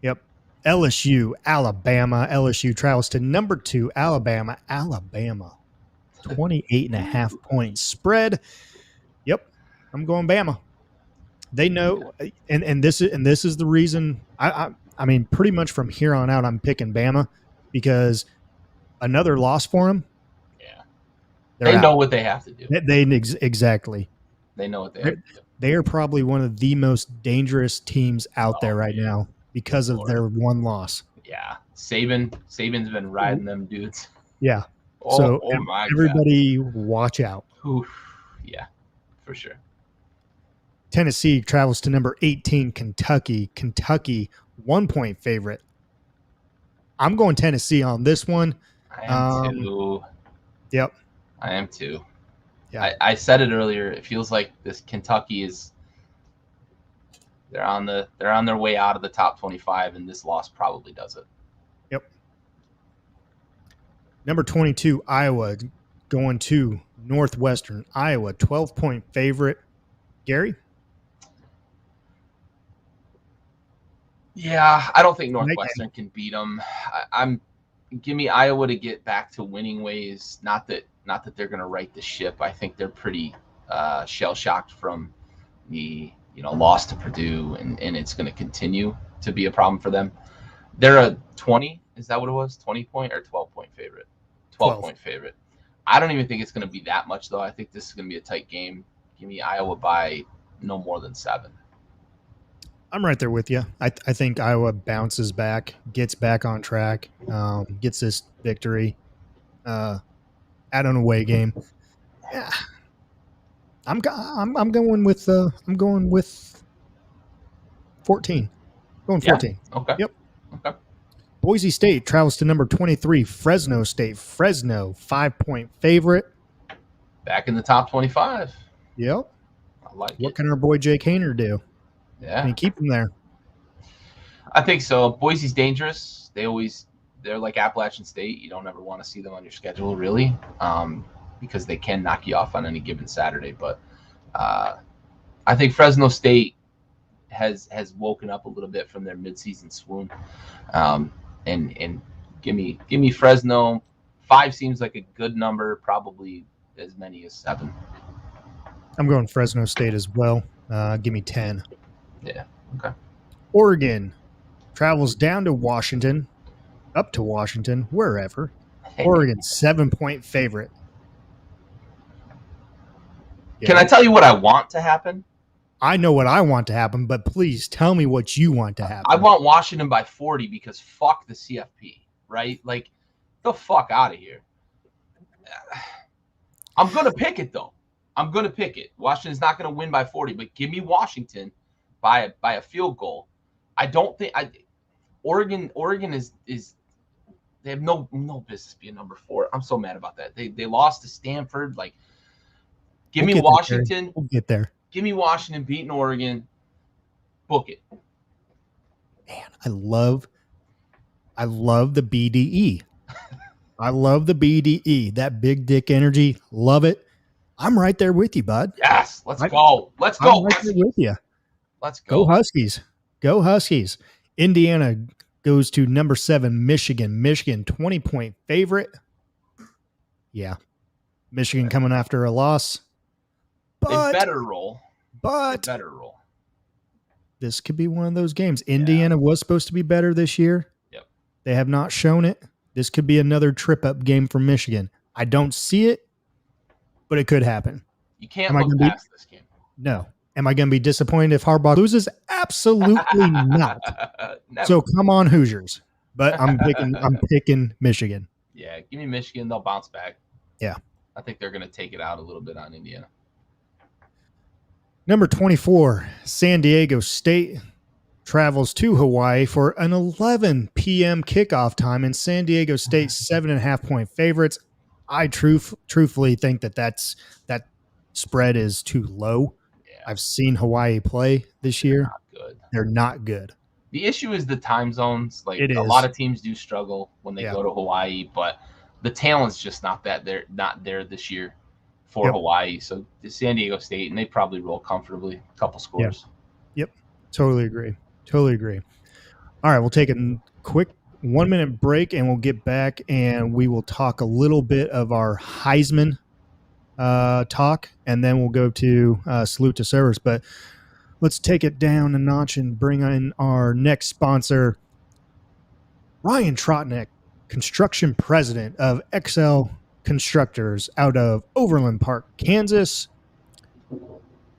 Yep. LSU, Alabama. LSU travels to number 2, Alabama. 28.5-point spread. Yep. I'm going Bama. They know, and this is the reason. I mean, pretty much from here on out, I'm picking Bama because another loss for them. Yeah, they know what they have to do. Exactly. They know what they have to do. They are probably one of the most dangerous teams out there right now because of their one loss. Yeah, Saban's been riding them dudes. Yeah. So everybody watch out. Oof. Yeah, for sure. Tennessee travels to number 18, Kentucky. Kentucky, 1-point favorite. I'm going Tennessee on this one. I am too. Yep. I am too. Yeah. I said it earlier. It feels like this Kentucky is they're on their way out of the top 25, and this loss probably does it. Yep. Number 22, Iowa, going to Northwestern. Iowa, 12-point favorite. Gary? Yeah, I don't think Northwestern can beat them. Give me Iowa to get back to winning ways. Not that they're going to right the ship. I think they're pretty shell shocked from the loss to Purdue, and it's going to continue to be a problem for them. They're a 20. Is that what it was? 20-point or 12-point favorite? 12-point favorite. I don't even think it's going to be that much though. I think this is going to be a tight game. Give me Iowa by no more than 7. I'm right there with you. I think Iowa bounces back, gets back on track, gets this victory at an away game. Yeah. I'm going with 14. Going 14. Okay. Yep. Okay. Boise State travels to number 23, Fresno State. Fresno, 5-point favorite. Back in the top 25. Yep. I like What it. can our boy Jake Hayner do? Yeah. Can you keep him there? I think so. Boise's dangerous. They're like Appalachian State. You don't ever want to see them on your schedule, really, because they can knock you off on any given Saturday. But I think Fresno State has woken up a little bit from their midseason swoon, and give me Fresno. 5 seems like a good number, probably as many as 7. I'm going Fresno State as well. Give me 10. Yeah. Okay. Oregon travels down to Washington, up to Washington, wherever. Oregon, 7-point favorite. Can I tell you what I want to happen? I know what I want to happen, but please tell me what you want to happen. I want Washington by 40 because fuck the CFP, right? Like, the fuck out of here. I'm going to pick it, though. I'm going to pick it. Washington's not going to win by 40, but give me Washington by a field goal. I don't think Oregon is they have no business being number 4. I'm so mad about that. They lost to Stanford. Like, give me Washington. We'll get there. Give me Washington beating Oregon. Book it. Man, I love the BDE. I love the BDE. That big dick energy. Love it. I'm right there with you, bud. Yes. Let's go. Let's go. I'm right there with you. Let's go. Go Huskies. Go Huskies. Indiana goes to number 7, Michigan. Michigan, 20-point favorite. Yeah. Michigan coming after a loss. But, they better roll. But they better roll. This could be one of those games. Indiana was supposed to be better this year. Yep. They have not shown it. This could be another trip-up game for Michigan. I don't see it, but it could happen. You can't look past this game. No. Am I going to be disappointed if Harbaugh loses? Absolutely not. So come on, Hoosiers. But I'm picking Michigan. Yeah, give me Michigan. They'll bounce back. Yeah. I think they're going to take it out a little bit on Indiana. Number 24, San Diego State travels to Hawaii for an 11 p.m. kickoff time, and San Diego State 7.5-point favorites. I truthfully think that spread is too low. Yeah. I've seen Hawaii play this year. Not good. They're not good. The issue is the time zones. Like, a lot of teams do struggle when they go to Hawaii, but the talent's just not there this year for Hawaii. So the San Diego State, and they probably roll comfortably. A couple scores. Yep. Totally agree. All right, we'll take a quick 1-minute break, and we'll get back, and we will talk a little bit of our Heisman talk, and then we'll go to salute to servers. But let's take it down a notch and bring in our next sponsor, Ryan Trotnick, construction president of XL Constructors out of Overland Park, Kansas.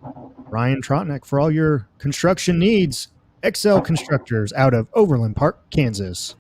Ryan Trotnick for all your construction needs. XL Constructors out of Overland Park, Kansas.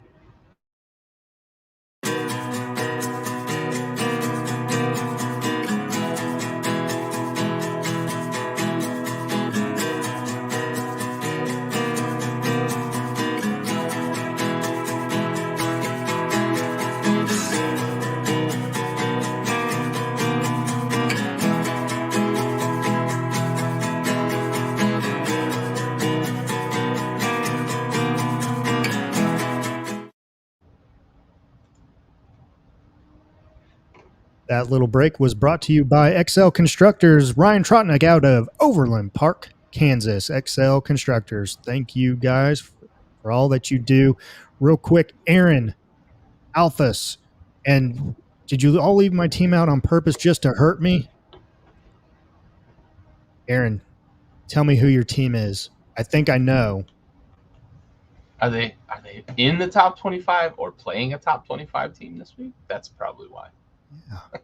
That little break was brought to you by XL Constructors. Ryan Trotnick out of Overland Park, Kansas. XL Constructors. Thank you guys for all that you do. Real quick, Aaron, Alphas, and did you all leave my team out on purpose just to hurt me? Aaron, tell me who your team is. I think I know. Are they in the top 25 or playing a top 25 team this week? That's probably why. Yeah.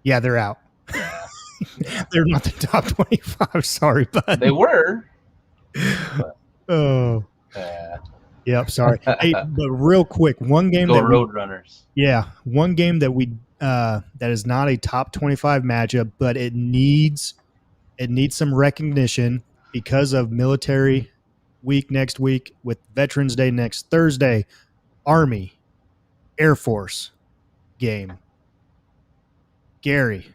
Yeah, they're out. They're not the top 25. Sorry, bud. They were. Oh. Yep, sorry. Hey, but real quick, one game Go that Roadrunners. Yeah, one game that that is not a top 25 matchup, but it needs some recognition. because of military week next week with Veterans Day next Thursday, Army, Air Force game. Gary,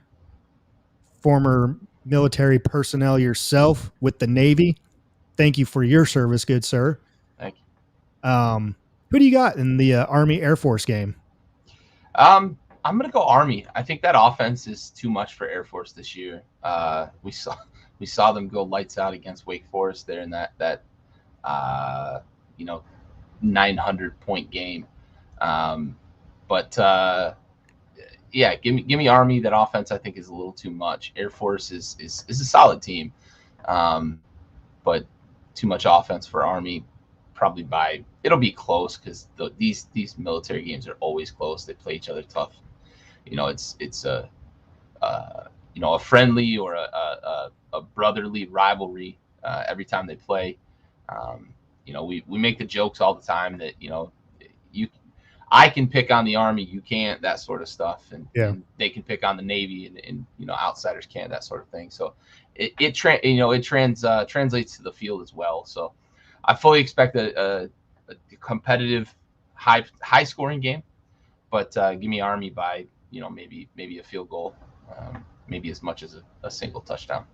former military personnel yourself with the Navy. Thank you for your service, good sir. Thank you. Who do you got in the Army Air Force game? I'm gonna go Army. I think that offense is too much for Air Force this year. We saw them go lights out against Wake Forest there in that 900-point game. But yeah, give me Army. That offense I think is a little too much. Air Force is a solid team, but too much offense for Army. Probably it'll be close because these military games are always close. They play each other tough. It's a friendly or a brotherly rivalry every time they play. We make the jokes all the time that I can pick on the Army, you can't, that sort of stuff, and they can pick on the Navy, and outsiders can't, that sort of thing. So it translates to the field as well. So I fully expect a competitive, high scoring game, but give me Army by maybe a field goal, maybe as much as a single touchdown.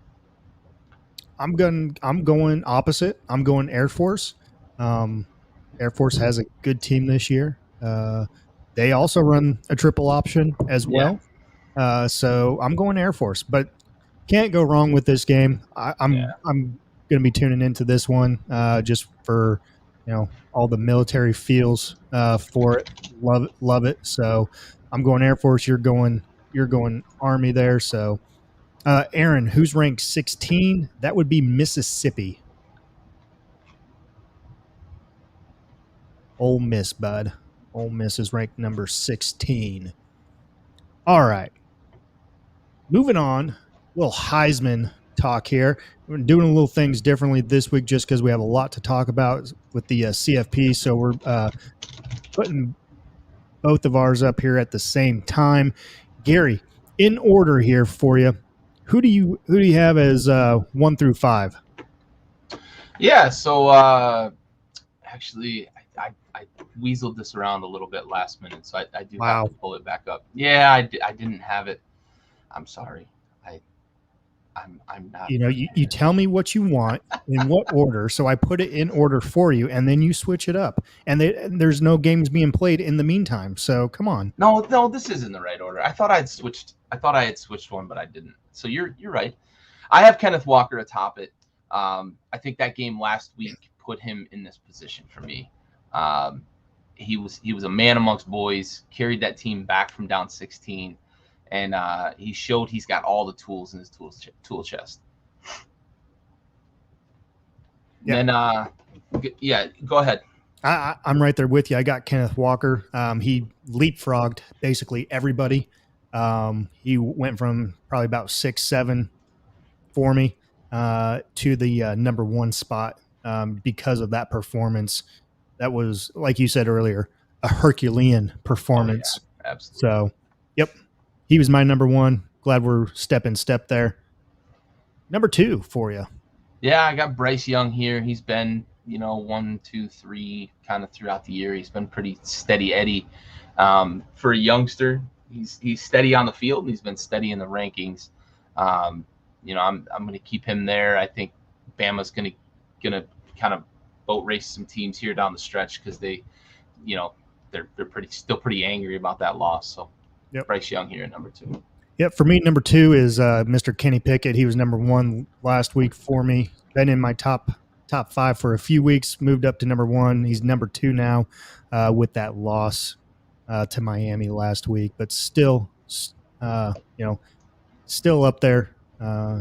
I'm going opposite. I'm going Air Force. Air Force has a good team this year. They also run a triple option as well. So I'm going Air Force, but can't go wrong with this game. I'm going to be tuning into this one just for all the military feels for it. Love it. So I'm going Air Force. You're going Army there. So Aaron, who's ranked 16? That would be Mississippi. Ole Miss, bud. Ole Miss is ranked number 16. All right. Moving on. A little Heisman talk here. We're doing a little things differently this week just because we have a lot to talk about with the CFP. So we're putting both of ours up here at the same time. Gary, in order here for you, who do you have as 1 through 5? Yeah. So actually, I weaseled this around a little bit last minute, so I do have to pull it back up. Yeah, I didn't have it. I'm sorry. I'm not. You tell me what you want in what order, so I put it in order for you, and then you switch it up. And there's no games being played in the meantime. So come on. No, this isn't the right order. I thought I had switched one, but I didn't. So you're right. I have Kenneth Walker atop it. I think that game last week put him in this position for me. He was a man amongst boys, carried that team back from down 16, and he showed he's got all the tools in his tool chest. Yeah. And go ahead. I'm right there with you. I got Kenneth Walker. He leapfrogged basically everybody. He went from probably about 6-7 for me to the number 1 spot because of that performance. That was, like you said earlier, a Herculean performance. Oh, yeah, absolutely. So, yep, he was my number 1. Glad we're step there. Number 2 for you. Yeah, I got Bryce Young here. He's been, 1, 2, 3 kind of throughout the year. He's been pretty steady Eddie. For a youngster, he's steady on the field. He's been steady in the rankings. I'm going to keep him there. I think Bama's going to kind of boat race some teams here down the stretch because they're still pretty angry about that loss. So Bryce Young here at number 2. Yep, for me, number 2 is Mr. Kenny Pickett. He was number 1 last week for me. Been in my top 5 for a few weeks. Moved up to number 1. He's number 2 now with that loss to Miami last week, but still, still up there.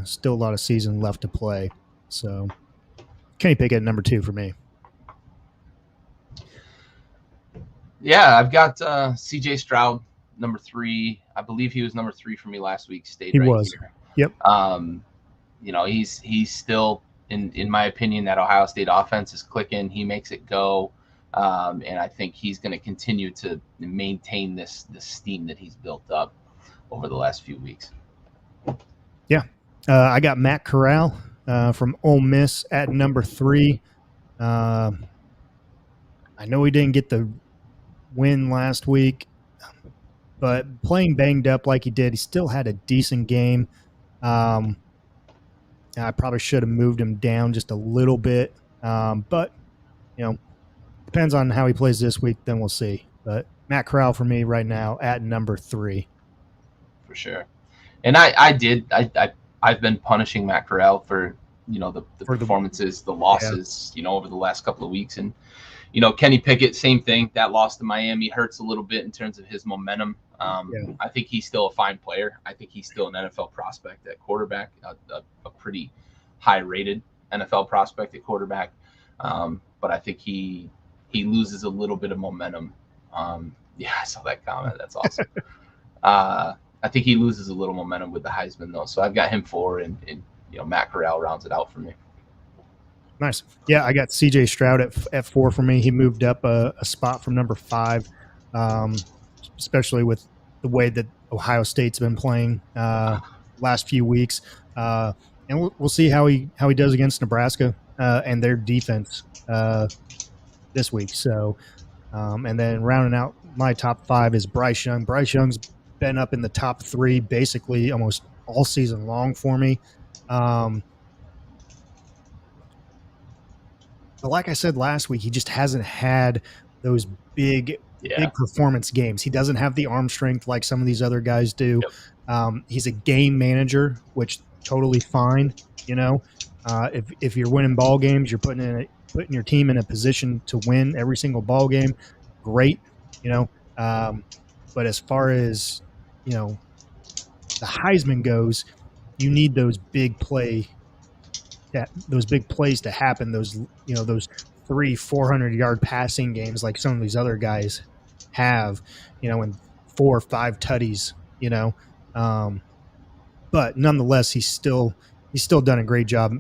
Still a lot of season left to play. So Kenny Pickett, number 2 for me. Yeah, I've got C.J. Stroud, number 3. I believe he was number 3 for me last week. Stayed he right was. Here. Yep. He's still, in my opinion, that Ohio State offense is clicking. He makes it go, and I think he's going to continue to maintain this steam that he's built up over the last few weeks. Yeah, I got Matt Corral from Ole Miss at number 3. I know he didn't get the win last week, but playing banged up like he did, he still had a decent game. I probably should have moved him down just a little bit, but depends on how he plays this week. Then we'll see. But Matt Corral for me right now at number 3. For sure. And I've been punishing Matt Corral for the performances, the losses, over the last couple of weeks. And Kenny Pickett, same thing. That loss to Miami hurts a little bit in terms of his momentum. I think he's still a fine player. I think he's still an NFL prospect at quarterback, a pretty high-rated NFL prospect at quarterback. But I think he loses a little bit of momentum. I saw that comment. That's awesome. I think he loses a little momentum with the Heisman, though. So I've got him 4, and Matt Corral rounds it out for me. Nice. Yeah, I got C.J. Stroud at 4 for me. He moved up a spot from number 5, especially with the way that Ohio State's been playing last few weeks. And we'll see how he does against Nebraska and their defense this week. So, and then rounding out my top 5 is Bryce Young. Bryce Young's been up in the top 3 basically almost all season long for me. But like I said last week, he just hasn't had those big performance games. He doesn't have the arm strength like some of these other guys do. Yep. He's a game manager, which totally fine. If you're winning ball games, you're putting your team in a position to win every single ball game. Great, but as far as the Heisman goes, you need those big plays to happen. Those 300-400 yard passing games like some of these other guys have, and 4 or 5 tutties. But nonetheless, he's still done a great job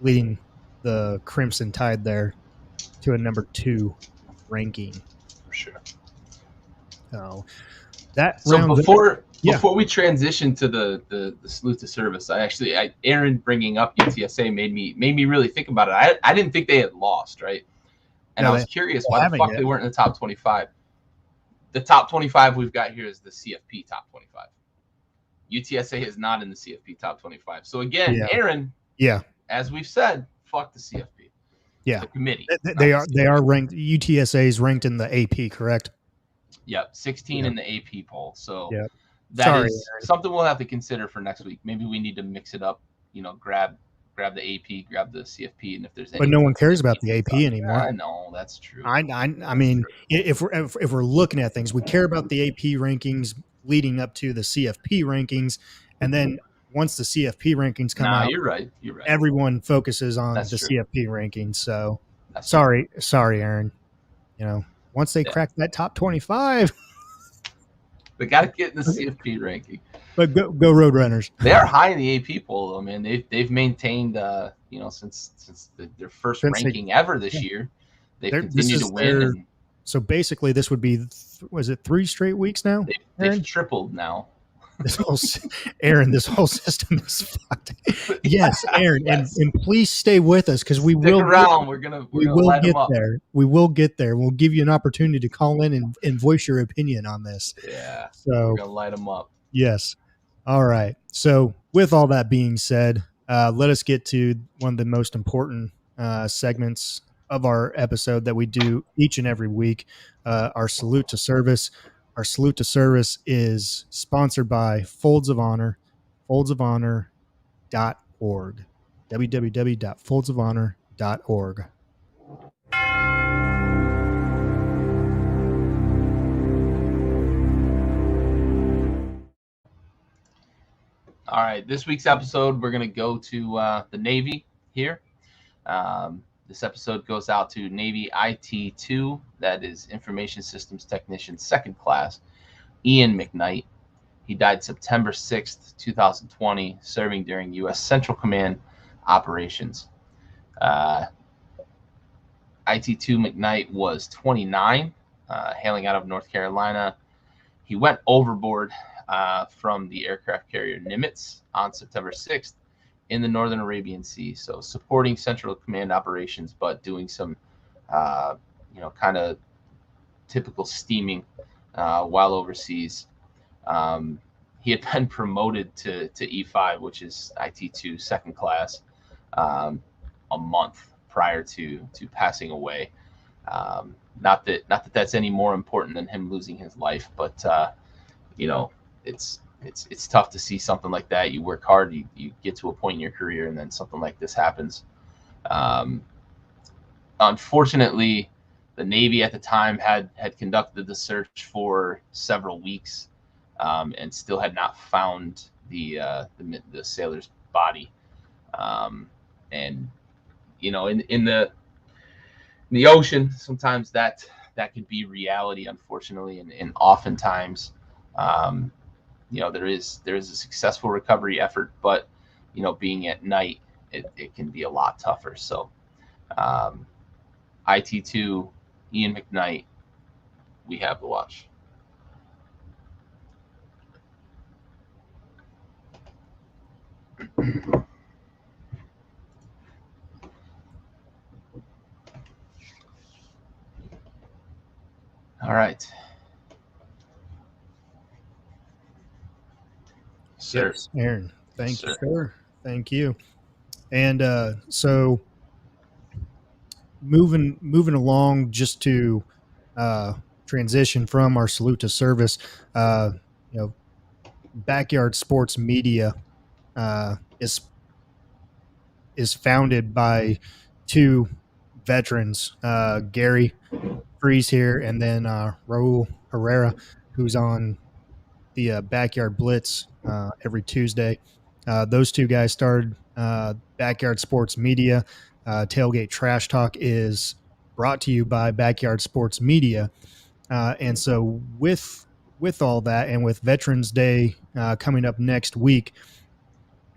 leading the Crimson Tide there to a number 2 ranking. For sure. So before we transition to the salute to service, Aaron bringing up UTSA made me really think about it. I didn't think they had lost, right? And I was curious why the fuck they weren't in the top 25. The top 25 we've got here is the CFP top 25. UTSA is not in the CFP top 25. So again, Aaron, as we've said, fuck the CFP. Yeah, the committee. They are ranked. UTSA is ranked in the AP, correct? Yep, 16 in the AP poll. So that is something we'll have to consider for next week. Maybe we need to mix it up. Grab the AP, grab the CFP, and if there's any. But no one cares about the AP anymore. I know that's true. I mean, if we're looking at things, we care about the AP rankings leading up to the CFP rankings, and then once the CFP rankings come out, you're right. Everyone focuses on CFP rankings. So sorry, Aaron. Once they crack that top 25, they got to get in the CFP ranking. But go Roadrunners. They are high in the AP poll, though, man. They've maintained, since their first ranking ever this year, they've continued to win. So basically, this would be, was it 3 straight weeks now? They've tripled now. This whole system is fucked. Yes, Aaron, yes. And please stay with us because we will around. We're gonna get there. We will get there. We'll give you an opportunity to call in and voice your opinion on this. Yeah. So we're gonna light them up. Yes. All right. So with all that being said, let us get to one of the most important segments of our episode that we do each and every week, our salute to service. Our salute to service is sponsored by Folds of Honor, foldsofhonor.org, www.foldsofhonor.org. All right, this week's episode, we're going to go to the Navy here. This episode goes out to Navy IT-2, that is Information Systems Technician, 2nd class, Ian McKnight. He died September 6th, 2020, serving during U.S. Central Command operations. IT-2 McKnight was 29, hailing out of North Carolina. He went overboard from the aircraft carrier Nimitz on September 6th in the Northern Arabian Sea. So supporting Central Command operations, but doing some, kind of typical steaming while overseas. He had been promoted to E5, which is IT2 second class, a month prior to passing away. Not that that's any more important than him losing his life, but it's tough to see something like that. You work hard, you get to a point in your career, and then something like this happens. Um, Unfortunately, the Navy at the time had conducted the search for several weeks, and still had not found the sailor's body. And in the ocean, sometimes that could be reality, unfortunately, and oftentimes, um, there is a successful recovery effort, but being at night, it can be a lot tougher. So, um, IT2, Ian McKnight, we have the watch. All right. Sir. Yes, Aaron. Thank Sir. you, sir. Thank you. And so moving along, just to transition from our salute to service, you know, Backyard Sports Media is founded by two veterans, Gary Freeze here, and then Raul Herrera, who's on the Backyard Blitz every Tuesday. Those two guys started Backyard Sports Media. Tailgate Trash Talk is brought to you by Backyard Sports Media. And so with all that, and with Veterans Day coming up next week,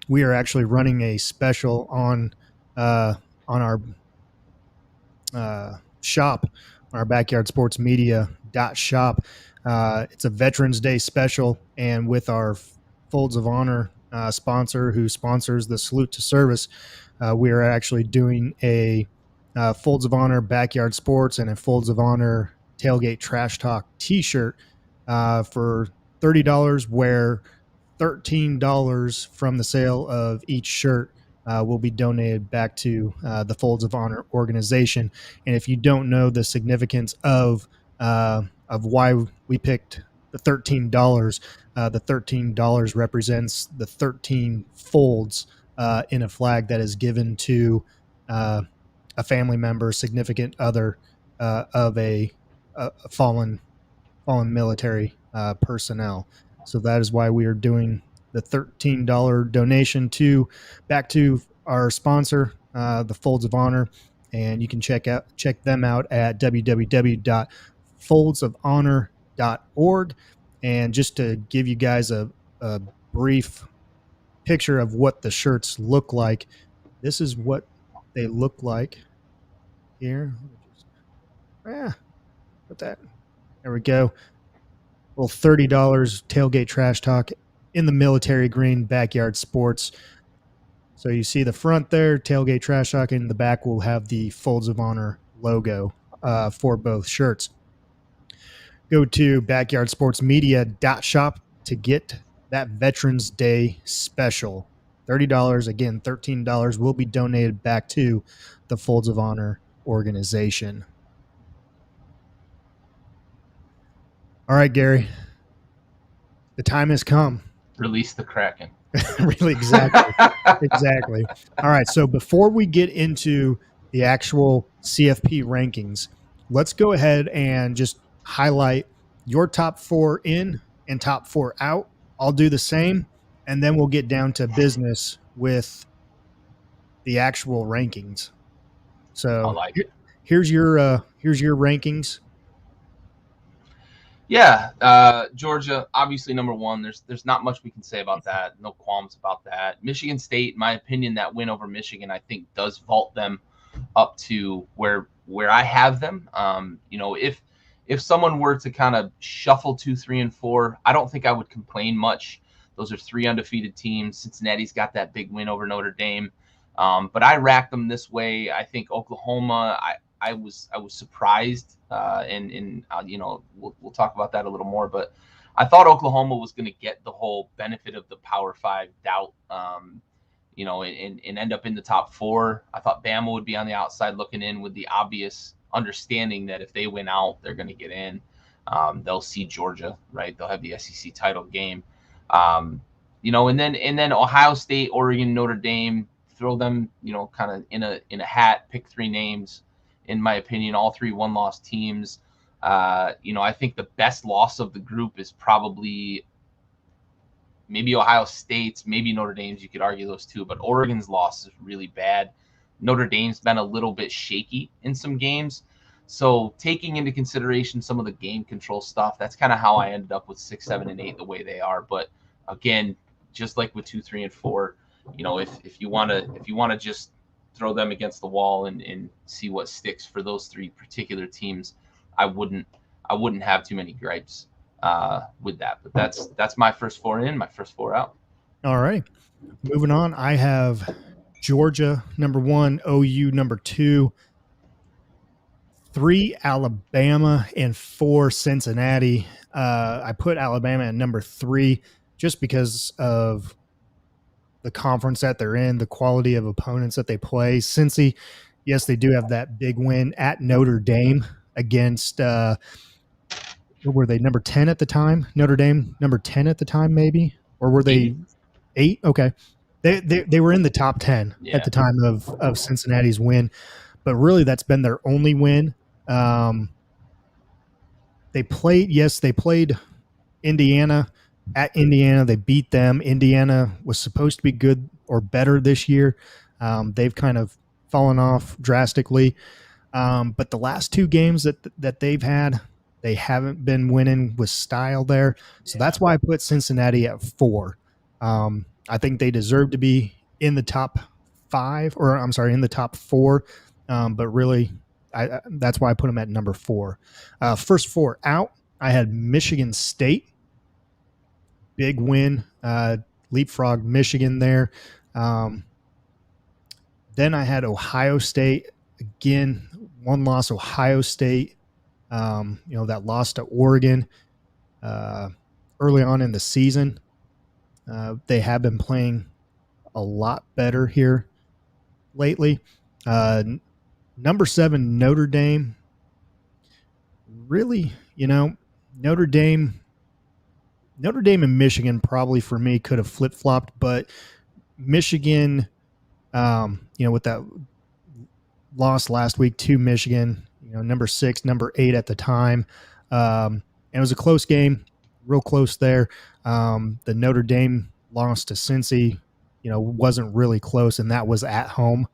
we are actually running a special on our shop, our Backyard Sports Media .shop. It's a Veterans Day special, and with our Folds of Honor sponsor, who sponsors the Salute to Service, we are actually doing a Folds of Honor Backyard Sports and a Folds of Honor Tailgate Trash Talk T-shirt for $30, where $13 from the sale of each shirt will be donated back to the Folds of Honor organization. And if you don't know the significance of why we picked the $13, the $13 represents the 13 folds in a flag that is given to a family member, significant other of a fallen military personnel. So that is why we are doing the $13 donation back to our sponsor, the Folds of Honor, and you can check them out at www.foldsofhonor.org. And just to give you guys a brief picture of what the shirts look like, this is what they look like here. Put that. There we go. Well, $30 Tailgate Trash Talk in the military green, Backyard Sports. So you see the front there, Tailgate Trash Talk, and in the back will have the Folds of Honor logo for both shirts. Go to backyardsportsmedia.shop to get that Veterans Day special. $30. Again, $13 will be donated back to the Folds of Honor organization. All right, Gary. The time has come. Release the Kraken. Really, exactly. Exactly. All right. So before we get into the actual CFP rankings, let's go ahead and just highlight your top 4 in and top 4 out. I'll do the same, and then we'll get down to business with the actual rankings. So I like it. Here's your rankings. Yeah, Georgia, obviously number one. There's not much we can say about that. No qualms about that. Michigan State, in my opinion, that win over Michigan, I think, does vault them up to where I have them. If someone were to kind of shuffle 2, 3, and 4, I don't think I would complain much. Those are 3 undefeated teams. Cincinnati's got that big win over Notre Dame. But I racked them this way. I think Oklahoma, I was surprised, and we'll talk about that a little more. But I thought Oklahoma was going to get the whole benefit of the Power 5 doubt, and end up in the top 4. I thought Bama would be on the outside looking in with the obvious understanding that if they win out, they're going to get in. They'll see Georgia, right? They'll have the SEC title game, and then Ohio State, Oregon, Notre Dame. Throw them, kind of in a hat. Pick 3 names. In my opinion, all 3 one-loss teams. I think the best loss of the group is probably maybe Ohio State's, maybe Notre Dame's. You could argue those 2, but Oregon's loss is really bad. Notre Dame's been a little bit shaky in some games. So taking into consideration some of the game control stuff, that's kind of how I ended up with 6, 7, and 8 the way they are. But again, just like with 2, 3, and 4, if you want to just throw them against the wall and see what sticks for those 3 particular teams, I wouldn't have too many gripes with that. But that's my first 4 in, my first 4 out. All right, moving on. I have Georgia number 1, OU number 2, 3 Alabama, and 4 Cincinnati. I put Alabama at number 3 just because of the conference that they're in, the quality of opponents that they play. Cincy, yes, they do have that big win at Notre Dame against what were they, number 10 at the time? Notre Dame number 10 at the time, maybe? Or were they 8? Okay. They were in the top 10 at the time of Cincinnati's win. But really that's been their only win. They played Indiana. At Indiana, they beat them. Indiana was supposed to be good or better this year. They've kind of fallen off drastically. But the last 2 games that they've had, they haven't been winning with style there. So that's why I put Cincinnati at 4. I think they deserve to be in the top 5, or I'm sorry, in the top 4. But really, that's why I put them at number 4. First 4 out, I had Michigan State. Big win, leapfrog Michigan there. Then I had Ohio State. Again, 1 loss, Ohio State. That loss to Oregon early on in the season. They have been playing a lot better here lately. Number 7, Notre Dame. Really, Notre Dame and Michigan probably for me could have flip-flopped, but Michigan, with that loss last week to Michigan, number 6, number 8 at the time. And it was a close game, real close there. The Notre Dame loss to Cincy, wasn't really close, and that was at home.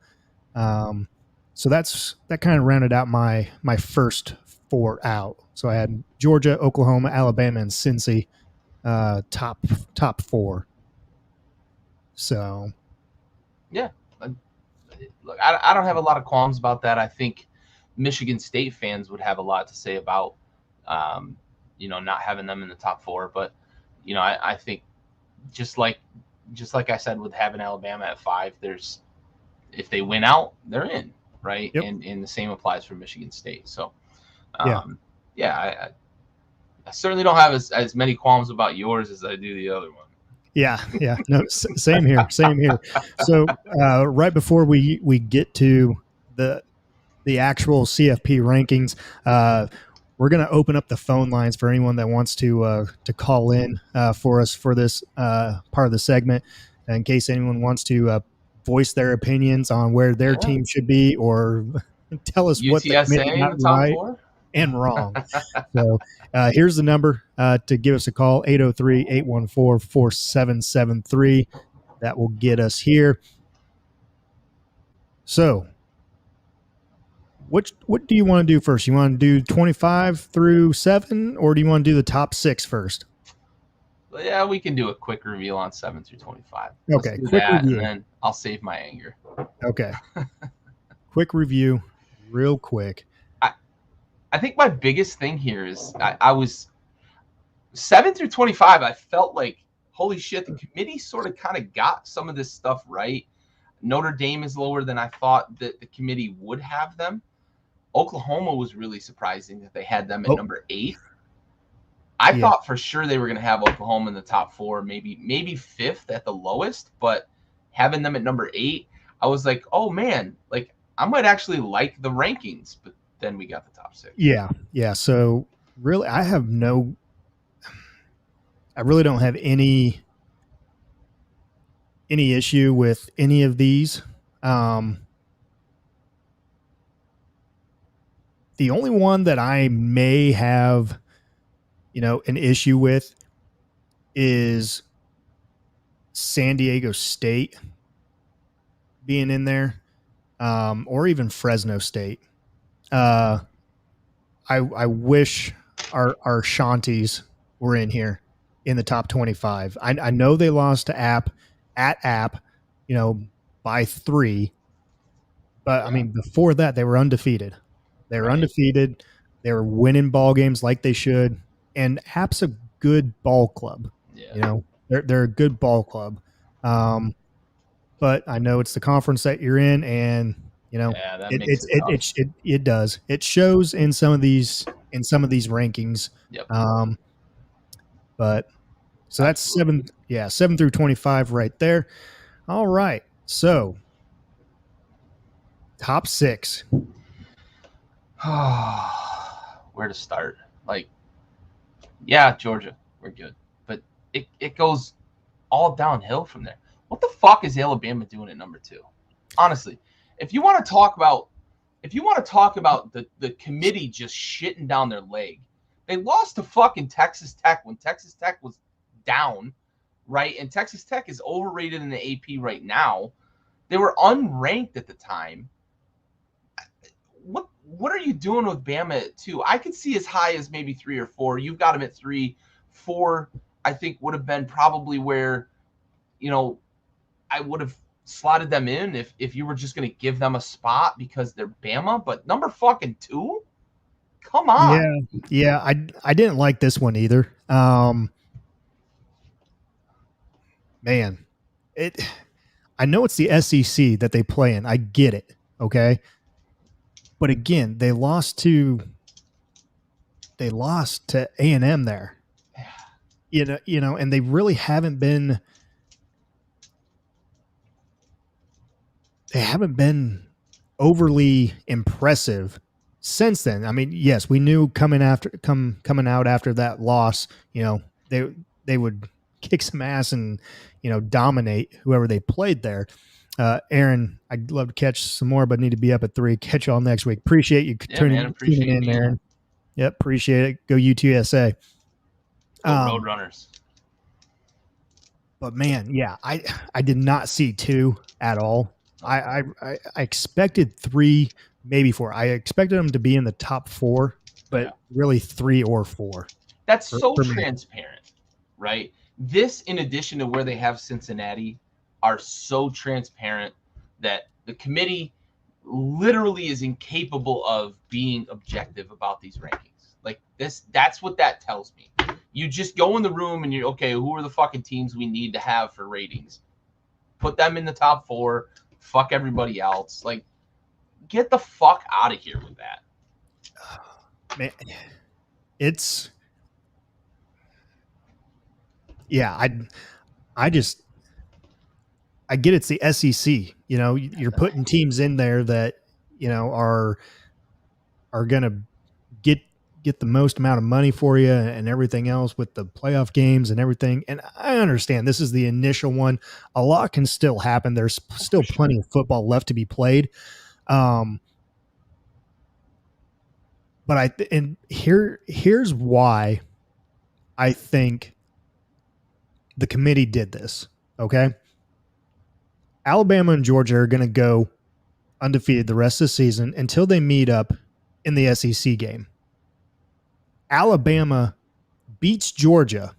So that kind of rounded out my first 4 out. So I had Georgia, Oklahoma, Alabama, and Cincy. Top 4. So, yeah. Look, I don't have a lot of qualms about that. I think Michigan State fans would have a lot to say about, not having them in the top 4. But, I think just like I said with having Alabama at 5, if they win out, they're in, right? Yep. And the same applies for Michigan State. So, I certainly don't have as many qualms about yours as I do the other one. Yeah. No, same here. So right before we get to the actual CFP rankings, we're going to open up the phone lines for anyone that wants to call in for us for this part of the segment, in case anyone wants to voice their opinions on where their team should be, or tell us what they made not right and wrong. So here's the number to give us a call, 803-814-4773. That will get us here. So what do you want to do first? You want to do 25 through 7, or do you want to do the top 6 first? Well, yeah, we can do a quick reveal on 7 through 25. Okay, quick review. And then I'll save my anger. Okay. Quick review, real quick. I think my biggest thing here is I was 7 through 25. I felt like holy shit, the committee sort of kind of got some of this stuff right. Notre Dame is lower than I thought that the committee would have them. Oklahoma was really surprising that they had them at number 8. I thought for sure they were going to have Oklahoma in the top 4, maybe 5th at the lowest, but having them at number 8, I was like, oh man, like I might actually like the rankings, but then we got the top 6. Yeah. So really, I really don't have any issue with any of these. The only one that I may have, an issue with is San Diego State being in there, or even Fresno State. I wish our Shanties were in here in the top 25. I know they lost to App, by 3, but I mean, before that they were undefeated. They were undefeated. They were winning ball games like they should. And App's a good ball club. Yeah. They're a good ball club. But I know it's the conference that you're in, and it does. It shows in some of these rankings. Yep. But so that's 7 through 25 right there. All right. So top 6. Where to start? Like, yeah, Georgia, we're good, but it goes all downhill from there. What the fuck is Alabama doing at number 2? Honestly, if you want to talk about the committee just shitting down their leg, they lost to fucking Texas Tech when Texas Tech was down, right? And Texas Tech is overrated in the AP right now. They were unranked at the time. What are you doing with Bama at 2? I could see as high as maybe 3 or 4. You've got them at 3. 4, I think, would have been probably where, I would have slotted them in if you were just going to give them a spot because they're Bama. But number fucking 2? Come on. Yeah. I didn't like this one either. Man, I know it's the SEC that they play in. I get it. Okay. But again, they lost to A&M there. And they really haven't been overly impressive since then. I mean, yes, we knew coming out after that loss, they would kick some ass and dominate whoever they played there. Aaron, I'd love to catch some more, but need to be up at 3. Catch y'all next week. Appreciate you tuning in, Aaron. Yep, appreciate it. Go UTSA. Roadrunners. But man, yeah, I did not see 2 at all. I expected 3, maybe 4. I expected them to be in the top 4, but really 3 or 4. That's so transparent, right? This, in addition to where they have Cincinnati, are so transparent that the committee literally is incapable of being objective about these rankings. Like that's what that tells me. You just go in the room and you're okay, who are the fucking teams we need to have for ratings? Put them in the top 4, fuck everybody else. Like, get the fuck out of here with that. Man, I get it's the SEC. You're putting teams in there that are gonna get the most amount of money for you and everything else with the playoff games and everything. And I understand this is the initial one. A lot can still happen. There's still plenty of football left to be played. But here's why I think the committee did this. Okay. Alabama and Georgia are going to go undefeated the rest of the season until they meet up in the SEC game. Alabama beats Georgia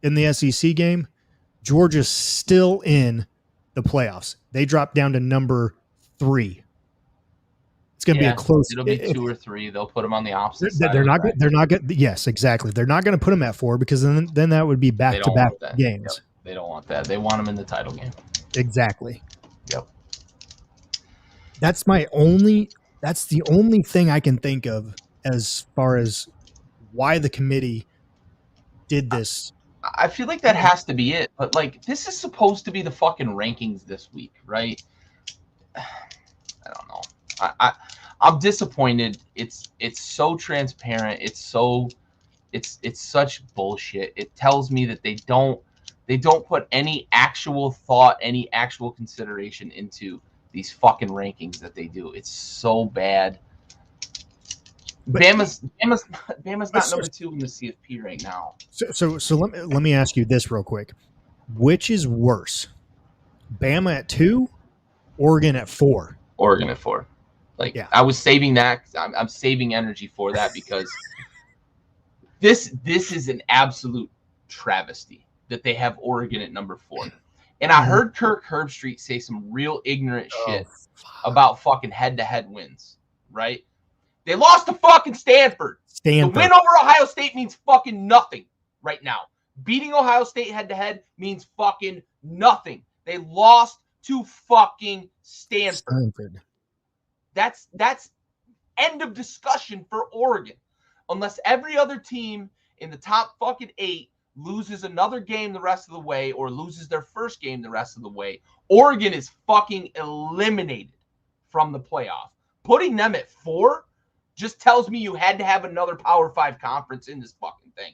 in the SEC game. Georgia's still in the playoffs. They dropped down to number 3. It's going to be a close. It'll be 2 or 3. They'll put them on the opposite side. They're not good. Yes, exactly. They're not going to put them at 4 because then that would be back-to-back games. Yep. They don't want that. They want them in the title game. Exactly. Yep. That's the only thing I can think of as far as why the committee did this. I feel like that has to be it. But like, this is supposed to be the fucking rankings this week, right? I don't know. I'm disappointed. It's so transparent. It's such bullshit. It tells me that they don't put any actual thought, any actual consideration into these fucking rankings that they do. It's so bad. But Bama's not number 2 in the CFP right now. So let me ask you this real quick. Which is worse? Bama at 2, Oregon at 4? Oregon at 4. Like, yeah. I was saving that. I'm saving energy for that because this is an absolute travesty that they have Oregon at number 4. And I heard Kirk Herbstreit say some real ignorant shit about fucking head-to-head wins, right? They lost to fucking Stanford. The win over Ohio State means fucking nothing right now. Beating Ohio State head-to-head means fucking nothing. They lost to fucking Stanford. That's end of discussion for Oregon. Unless every other team in the top fucking 8 loses another game the rest of the way or loses their first game the rest of the way, Oregon is fucking eliminated from the playoff. Putting them at 4 just tells me you had to have another Power 5 conference in this fucking thing.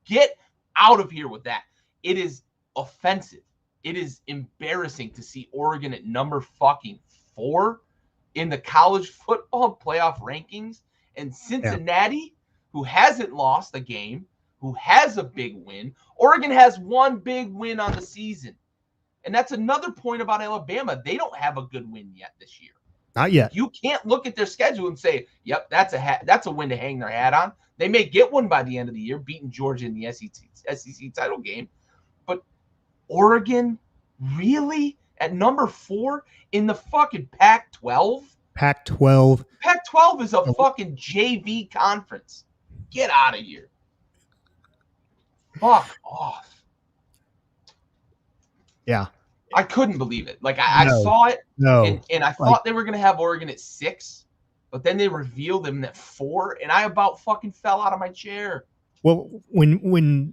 Get out of here with that. It is offensive. It is embarrassing to see Oregon at number fucking 4 in the college football playoff rankings, and Cincinnati, who hasn't lost a game, who has a big win. Oregon has one big win on the season. And that's another point about Alabama. They don't have a good win yet this year. Not yet. You can't look at their schedule and say, yep, that's a win to hang their hat on. They may get one by the end of the year, beating Georgia in the SEC title game. But Oregon, really? At number 4 in the fucking Pac-12? Pac-12. Pac-12 is a fucking JV conference. Get out of here. Fuck off. Yeah. I couldn't believe it. Like, I saw it, and I thought they were going to have Oregon at 6, but then they revealed them at 4, and I about fucking fell out of my chair. Well, when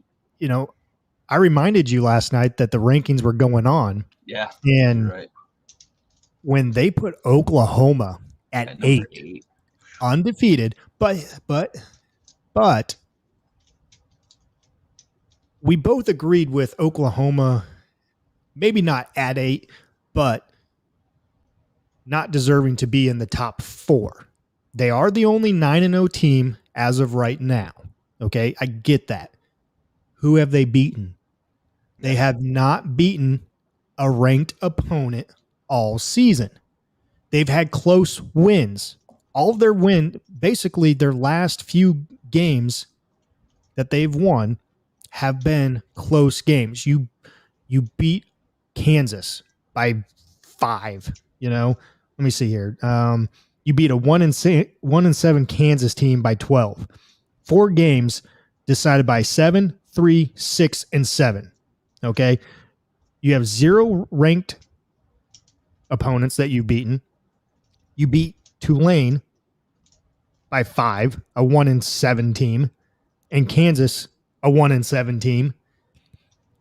I reminded you last night that the rankings were going on. Yeah. And right. When they put Oklahoma at 8, undefeated, but we both agreed with Oklahoma, maybe not at 8, but not deserving to be in the top 4. They are the only 9-0 team as of right now. Okay, I get that. Who have they beaten? They have not beaten a ranked opponent all season. They've had close wins. All of their basically their last few games that they've won have been close games. You beat Kansas by 5, Let me see here. You beat a 1-7 Kansas team by 12. 4 games decided by 7, 3, 6, and 7. Okay. You have 0 ranked opponents that you've beaten. You beat Tulane by 5, a 1-7 team, and Kansas, a 1-7 team.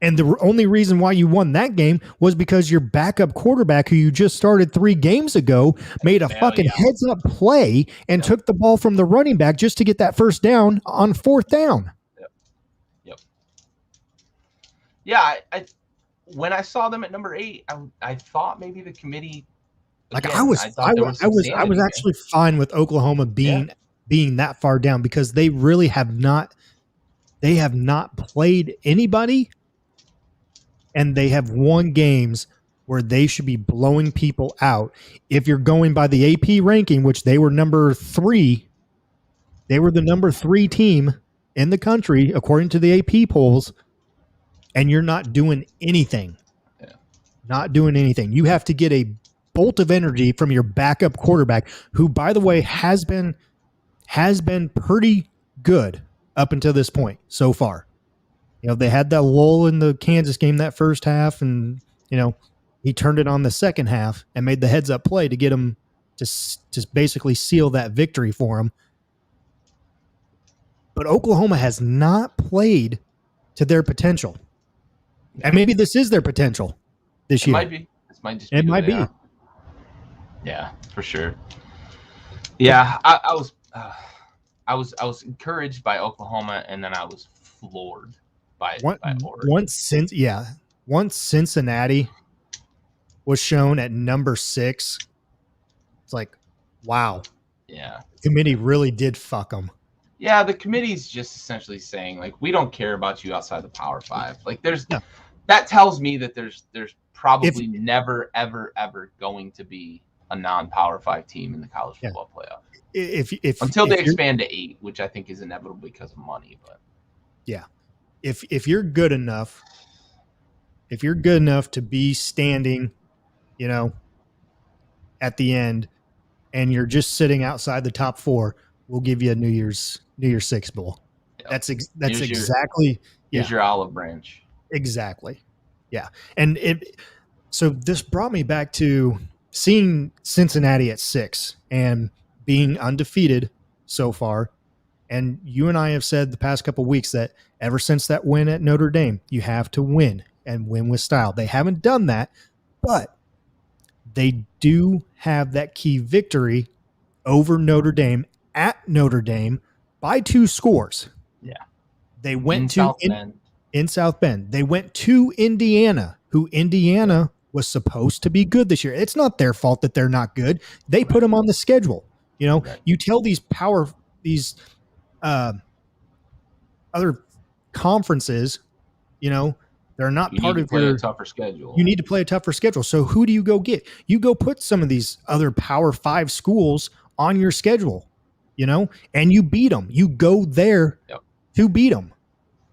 And the only reason why you won that game was because your backup quarterback, who you just started 3 games ago, made a fucking heads-up play and took the ball from the running back just to get that first down on 4th down. Yep. Yeah, when I saw them at number 8, I thought maybe the committee. Again, I was actually fine with Oklahoma being that far down because they really have not. They have not played anybody, and they have won games where they should be blowing people out. If you're going by the AP ranking, which they were number 3, they were the number 3 team in the country according to the AP polls, and you're not doing anything. Yeah. Not doing anything. You have to get a bolt of energy from your backup quarterback, who, by the way, has been pretty good up until this point so far. They had that lull in the Kansas game that first half, and he turned it on the second half and made the heads up play to get him to basically seal that victory for him. But Oklahoma has not played to their potential. And maybe this is their potential this year. It might be. This might just be. It might be. Yeah, for sure. Yeah, I was encouraged by Oklahoma, and then I was floored by Oregon. Once Cincinnati was shown at number 6, it's like, wow. Yeah. The committee really did fuck them. Yeah, the committee's just essentially saying, like, we don't care about you outside the Power 5. Like, that tells me that there's probably never, ever, ever going to be a non-Power 5 team in the college football playoff. Until they expand to 8, which I think is inevitable because of money. But yeah, if you're good enough, to be standing, at the end, and you're just sitting outside the top 4, we'll give you a New Year's 6 bowl. Yep. That's exactly here's your olive branch. Exactly. Yeah. And so this brought me back to seeing Cincinnati at 6 and being undefeated so far. And you and I have said the past couple of weeks that ever since that win at Notre Dame, you have to win and win with style. They haven't done that, but they do have that key victory over Notre Dame at Notre Dame by 2 scores. Yeah. They went in South Bend. They went to Indiana, who Indiana was supposed to be good this year. It's not their fault that they're not good. They put them on the schedule. You tell these other conferences, they're not part of your tougher schedule. You need to play a tougher schedule. So who do you go get? You go put some of these other Power 5 schools on your schedule, and you beat them. You go there to beat them,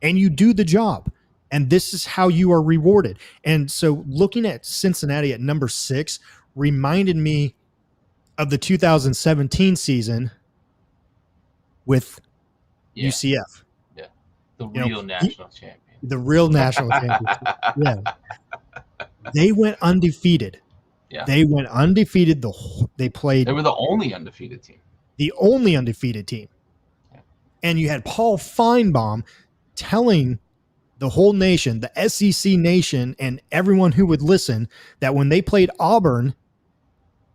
and you do the job. And this is how you are rewarded. And so looking at Cincinnati at number 6 reminded me of the 2017 season with UCF. Yeah. The real national champion. The real national champion. Yeah. They went undefeated. Yeah. They went undefeated. They were the only undefeated team. The only undefeated team. Yeah. And you had Paul Feinbaum telling the whole nation, the SEC nation, and everyone who would listen that when they played Auburn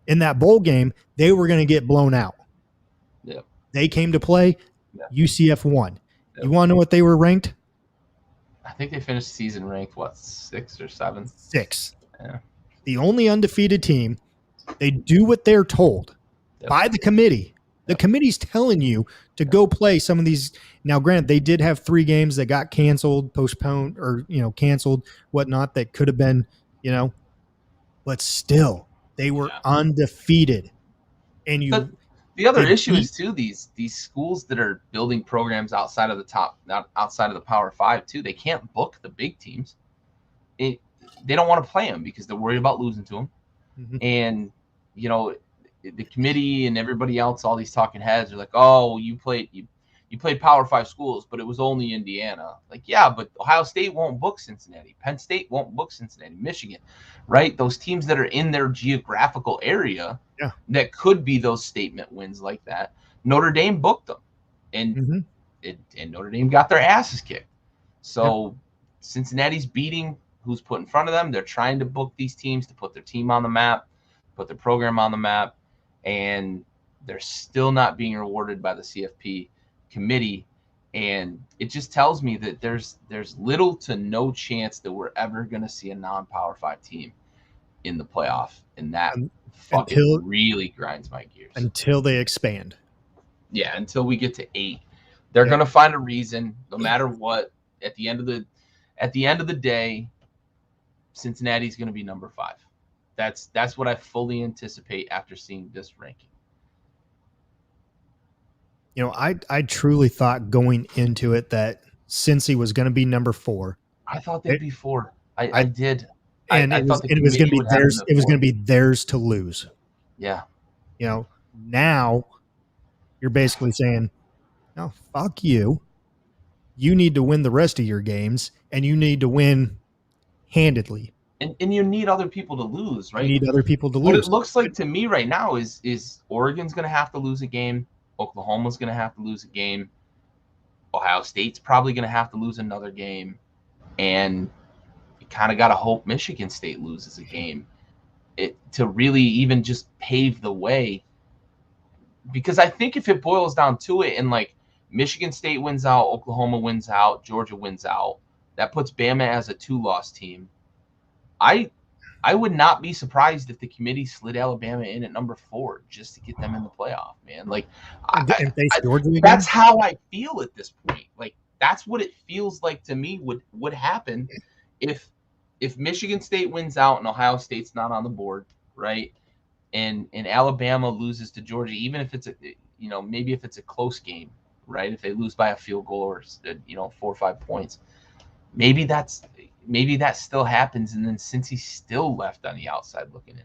in that bowl game, they were going to get blown out. Yep. They came to play. Yep. UCF won. Yep. You want to know what they were ranked? I think they finished the season ranked, 6 or 7? 6. Yeah. The only undefeated team. They do what they're told by the committee. The committee's telling you to go play some of these. Now, granted, they did have 3 games that got canceled, postponed, or, canceled, whatnot, that could have been, but still, they were undefeated. And the other issue is too, these schools that are building programs outside of the Power 5 too, they can't book the big teams. They don't want to play them because they're worried about losing to them. Mm-hmm. And, the committee and everybody else, all these talking heads are like, oh, you played Power 5 schools, but it was only Indiana. Like, yeah, but Ohio State won't book Cincinnati. Penn State won't book Cincinnati. Michigan, right? Those teams that are in their geographical area that could be those statement wins like that. Notre Dame booked them, and and Notre Dame got their asses kicked. So Cincinnati's beating who's put in front of them. They're trying to book these teams to put their team on the map, put their program on the map, and they're still not being rewarded by the CFP committee. And it just tells me that there's little to no chance that we're ever going to see a non-Power 5 team in the playoff, and that really grinds my gears. Until they expand. Yeah, until we get to 8. They're going to find a reason, no matter what. At the end of the day, Cincinnati's going to be number 5. That's what I fully anticipate after seeing this ranking. I truly thought going into it that Cincy was going to be number 4. I thought they'd be 4. I did. And I it was thought the going to committee be would have theirs. them It was at going to 4. be theirs to lose. Yeah. Now you're basically saying, no, fuck you. You need to win the rest of your games, and you need to win handedly. And you need other people to lose, You right? need other people to What it lose. looks like to me right now is Oregon's going to have to lose a game. Oklahoma's going to have to lose a game. Ohio State's probably going to have to lose another game. And you kind of got to hope Michigan State loses a game to really even just pave the way. Because I think if it boils down to it and like Michigan State wins out, Oklahoma wins out, Georgia wins out, that puts Bama as a 2-loss team. I would not be surprised if the committee slid Alabama in at number 4 just to get them in the playoff, man. Like, And face Georgia again? that's how I feel at this point. Like, that's what it feels like to me would happen if Michigan State wins out and Ohio State's not on the board, right? And Alabama loses to Georgia, even if it's maybe if it's a close game, right? If they lose by a field goal or 4 or 5 points, maybe that still happens, and then Cincy's still left on the outside looking in.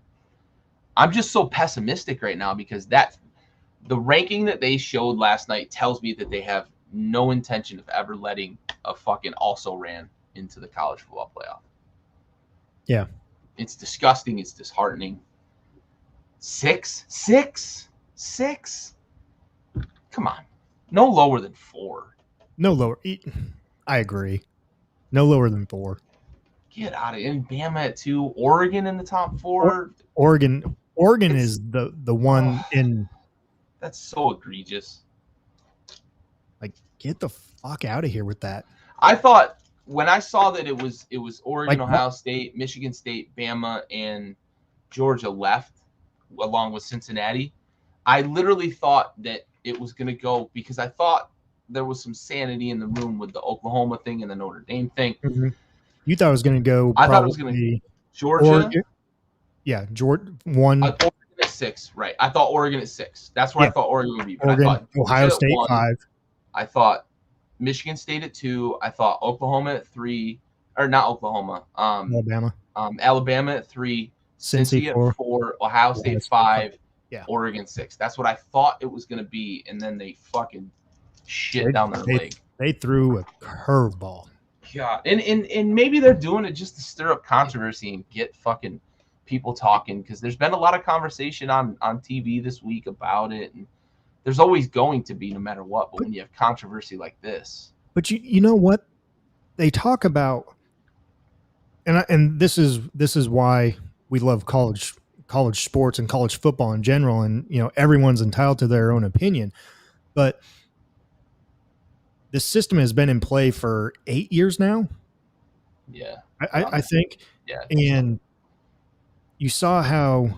I'm just so pessimistic right now because the ranking that they showed last night tells me that they have no intention of ever letting a fucking also-ran into the college football playoff. Yeah. It's disgusting. It's disheartening. 6? Come on. No lower than 4. No lower. I agree. No lower than 4. Get out of it. And Bama at 2. Oregon in the top 4. Oregon is the one in. That's so egregious. Like, get the fuck out of here with that. I thought when I saw that it was Oregon, Like, Ohio State, Michigan State, Bama, and Georgia left along with Cincinnati, I literally thought that it was going to go because I thought there was some sanity in the room with the Oklahoma thing and the Notre Dame thing. Mm-hmm. You thought it was going to go. I thought it was going to Georgia. Oregon, yeah, Georgia 1. Oregon at 6, right? I thought Oregon at 6. That's where I thought Oregon would be. But Oregon, I thought Ohio State 1, 5. I thought Michigan State at 2. I thought Oklahoma at 3, or not Oklahoma. Alabama. Alabama at 3. Cincy at 4. Ohio State 5. Yeah. Oregon 6. That's what I thought it was going to be, and then they fucking shit down their leg. They threw a curveball. God, and maybe they're doing it just to stir up controversy and get fucking people talking because there's been a lot of conversation on TV this week about it, and there's always going to be no matter what. But when you have controversy like this, but you know what they talk about, and this is why we love college sports and college football in general, and everyone's entitled to their own opinion, but this system has been in play for 8 years now. Yeah, I think. Yeah, and you saw how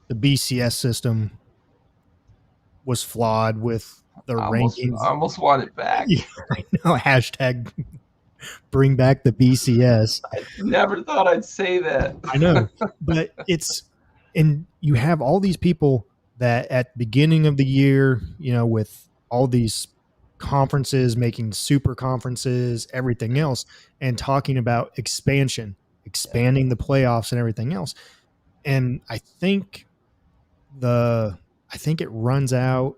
the BCS system was flawed with the rankings. I almost want it back. Yeah, I know. Hashtag bring back the BCS. I never thought I'd say that. I know, but and you have all these people that at the beginning of the year, with all these conferences making super conferences, everything else, and talking about expanding the playoffs and everything else. And I think it runs out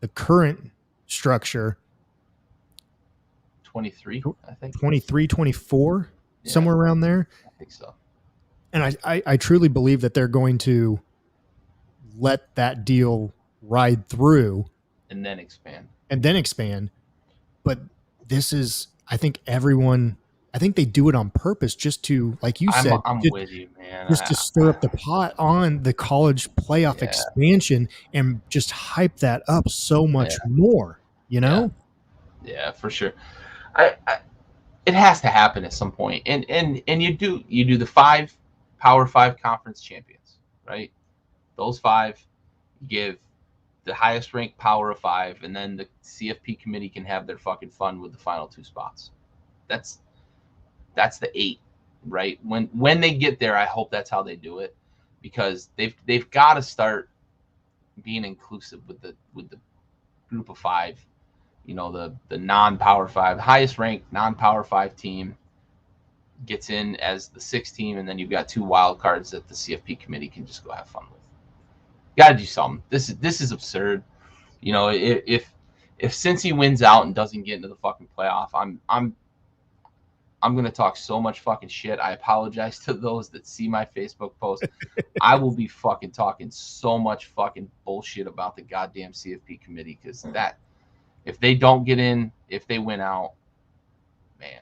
the current structure 23, I think 23, 24, somewhere around there. I think so. And I truly believe that they're going to let that deal ride through and then expand. But this is, I think they do it on purpose just to, like you said, I'm with you, man. Just to stir up the pot on the college playoff expansion and just hype that up so much more, Yeah, for sure. It has to happen at some point. And you do the 5 Power 5 conference champions, right? Those 5 give the highest ranked Power of 5, and then the CFP committee can have their fucking fun with the final 2 spots. That's the 8, right? When they get there, I hope that's how they do it, because they've got to start being inclusive with the group of 5, the non-Power 5, highest ranked non-Power 5 team. gets in as the 6th team, and then you've got 2 wild cards that the CFP committee can just go have fun with. Got to do something. This is absurd. You know, if Cincy wins out and doesn't get into the fucking playoff, I'm gonna talk so much fucking shit. I apologize to those that see my Facebook post. I will be fucking talking so much fucking bullshit about the goddamn CFP committee, because that, if they don't get in, if they win out, man.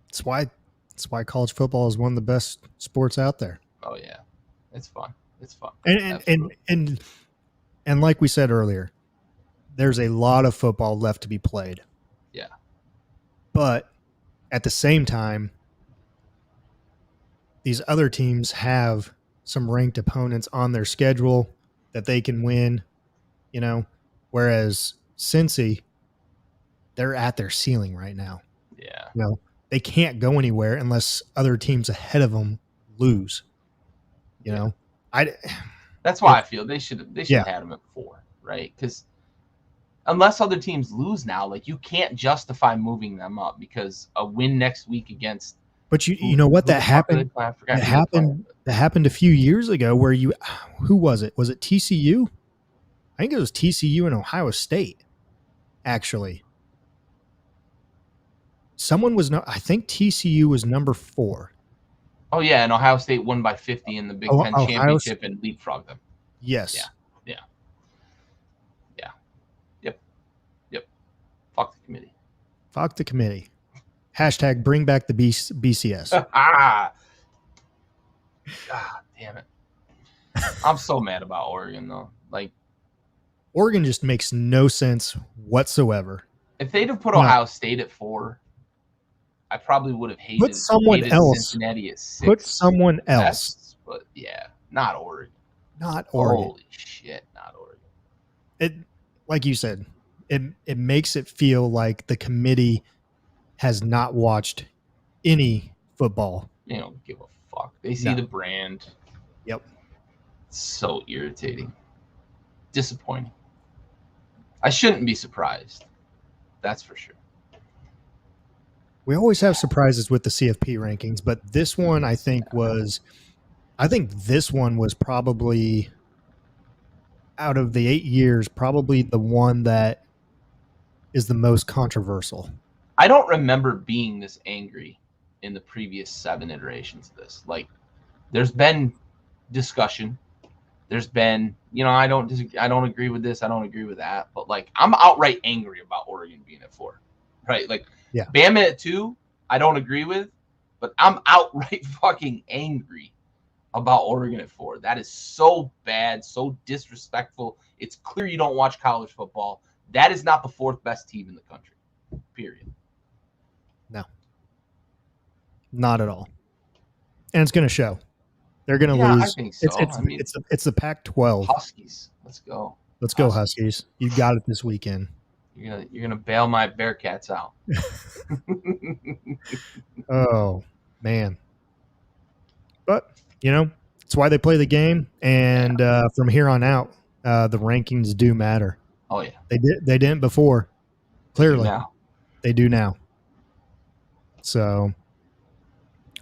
That's why college football is one of the best sports out there. Oh yeah, it's fun. It's fun. And like we said earlier, there's a lot of football left to be played. Yeah. But at the same time, these other teams have some ranked opponents on their schedule that they can win, you know, whereas Cincy, they're at their ceiling right now. Yeah. You know, they can't go anywhere unless other teams ahead of them lose. You know, that's why I feel they should have had them at 4, right? Because unless other teams lose now, like, you can't justify moving them up, because a win next week against. But you know what, that happened. That happened a few years ago where who was it? Was it TCU? I think it was TCU and Ohio State. Actually, I think TCU was number 4. Oh yeah, and Ohio State won by 50 in the Big Ten championship and leapfrogged them. Yes. Yeah. Yep. Fuck the committee. Fuck the committee. Hashtag bring back the BCS. God damn it. I'm so mad about Oregon, though. Like, Oregon just makes no sense whatsoever. If they'd have put Ohio State at 4, I probably would have hated Cincinnati at 6. Put someone else. But yeah, not Oregon. Not Oregon. Holy shit, not Oregon. It, like you said, it makes it feel like the committee has not watched any football. They don't give a fuck. They see the brand. Yep. It's so irritating. Disappointing. I shouldn't be surprised. That's for sure. We always have surprises with the CFP rankings, but this one I think this one was probably, out of the 8 years, probably the one that is the most controversial. I don't remember being this angry in the previous 7 iterations of this. Like, there's been discussion. There's been, I don't agree with this. I don't agree with that. But, like, I'm outright angry about Oregon being at 4, right? Like, Bama at 2, I don't agree with, but I'm outright fucking angry about Oregon at 4. That is so bad, so disrespectful. It's clear you don't watch college football. That is not the 4th best team in the country, period. No. Not at all. And it's going to show. They're going to lose. I think so. It's the Pac-12. Huskies. Let's go. Let's go, Huskies. You got it this weekend. You're gonna bail my Bearcats out. Oh, man. But, it's why they play the game. And from here on out, the rankings do matter. Oh, yeah. They didn't before. Clearly. They do now. So,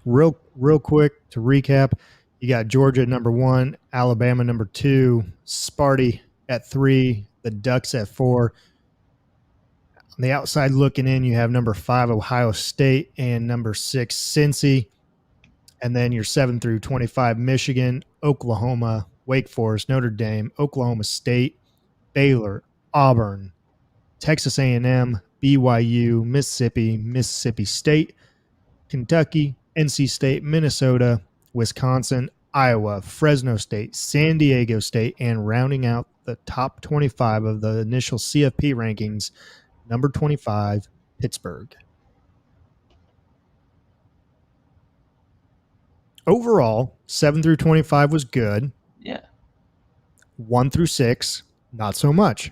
real quick to recap, you got Georgia at number 1, Alabama number 2, Sparty at 3, the Ducks at 4. On the outside looking in, you have number 5, Ohio State, and number 6, Cincy. And then your 7 through 25, Michigan, Oklahoma, Wake Forest, Notre Dame, Oklahoma State, Baylor, Auburn, Texas A&M, BYU, Mississippi State, Kentucky, NC State, Minnesota, Wisconsin, Iowa, Fresno State, San Diego State, and rounding out the top 25 of the initial CFP rankings, number 25, Pittsburgh. Overall, 7 through 25 was good. Yeah. 1 through 6, not so much.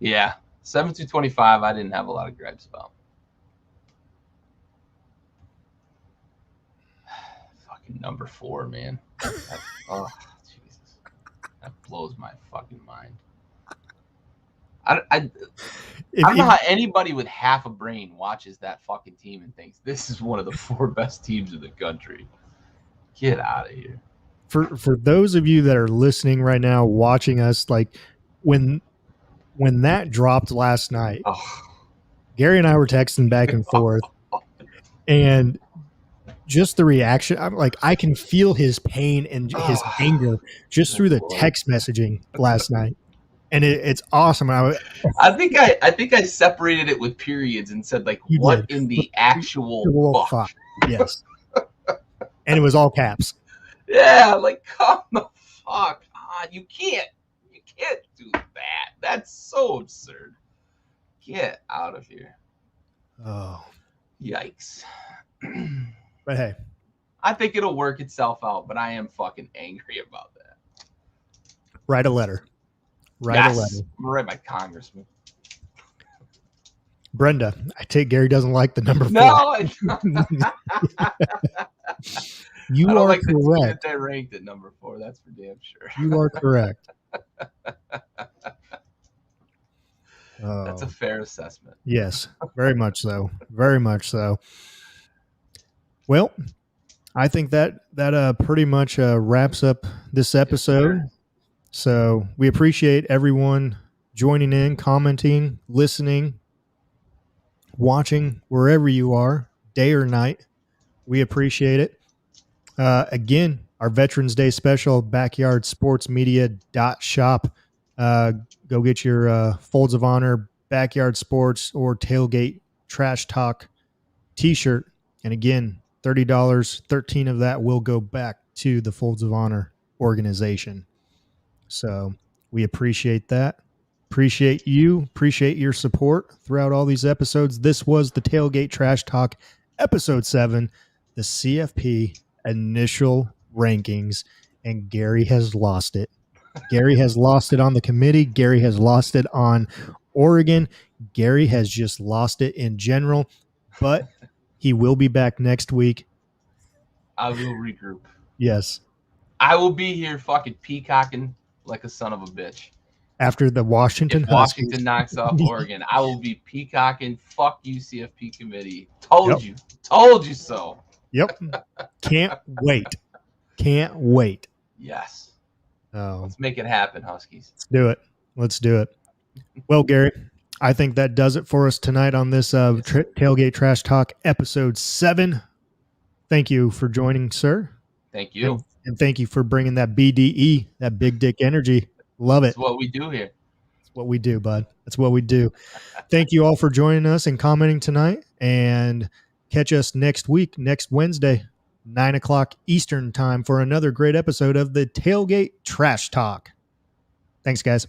Yeah. 7 through 25, I didn't have a lot of gripes about. Fucking number 4, man. Oh, Jesus. That blows my fucking mind. I don't know how anybody with half a brain watches that fucking team and thinks this is one of the 4 best teams in the country. Get out of here. For those of you that are listening right now, watching us, like when that dropped last night, Gary and I were texting back and forth, and just the reaction, I'm like, I can feel his pain and his anger just through the text messaging last night. And it's awesome. I think I separated it with periods and said, like, what in the actual fuck? Yes. And it was all caps. Yeah, like, come the fuck on. You can't do that. That's so absurd. Get out of here. Oh. Yikes. But hey. I think it'll work itself out, but I am fucking angry about that. Write a letter. I'm gonna write my congressman. Brenda, I take Gary doesn't like the number 4. No, you are like correct. The team that they ranked at number 4. That's for damn sure. You are correct. That's a fair assessment. Yes, very much so. Very much so. Well, I think that pretty much wraps up this episode. Yes, so we appreciate everyone joining in, commenting, listening, watching, wherever you are, day or night. We appreciate it. Again, our Veterans Day special, backyardsportsmedia.shop. Go get your Folds of Honor, Backyard Sports, or Tailgate Trash Talk t-shirt. And again, $30, 13 of that will go back to the Folds of Honor organization. So we appreciate that. Appreciate you. Appreciate your support throughout all these episodes. This was the Tailgate Trash Talk, episode 7, the CFP initial rankings, and Gary has lost it. Gary has lost it on the committee. Gary has lost it on Oregon. Gary has just lost it in general, but he will be back next week. I will regroup. Yes. I will be here fucking peacocking like a son of a bitch. After the Washington Washington knocks off Oregon, I will be peacocking. Fuck you, CFP committee. Told you so. Yep. Can't wait. Can't wait. Yes. Oh. Let's make it happen, Huskies. Let's do it. Well, Gary, I think that does it for us tonight on this Tailgate Trash Talk episode 7. Thank you for joining, sir. Thank you. And thank you for bringing that BDE, that big dick energy. Love it. That's what we do here. That's what we do, bud. That's what we do. Thank you all for joining us and commenting tonight. And catch us next week, next Wednesday, 9:00 Eastern time for another great episode of the Tailgate Trash Talk. Thanks, guys.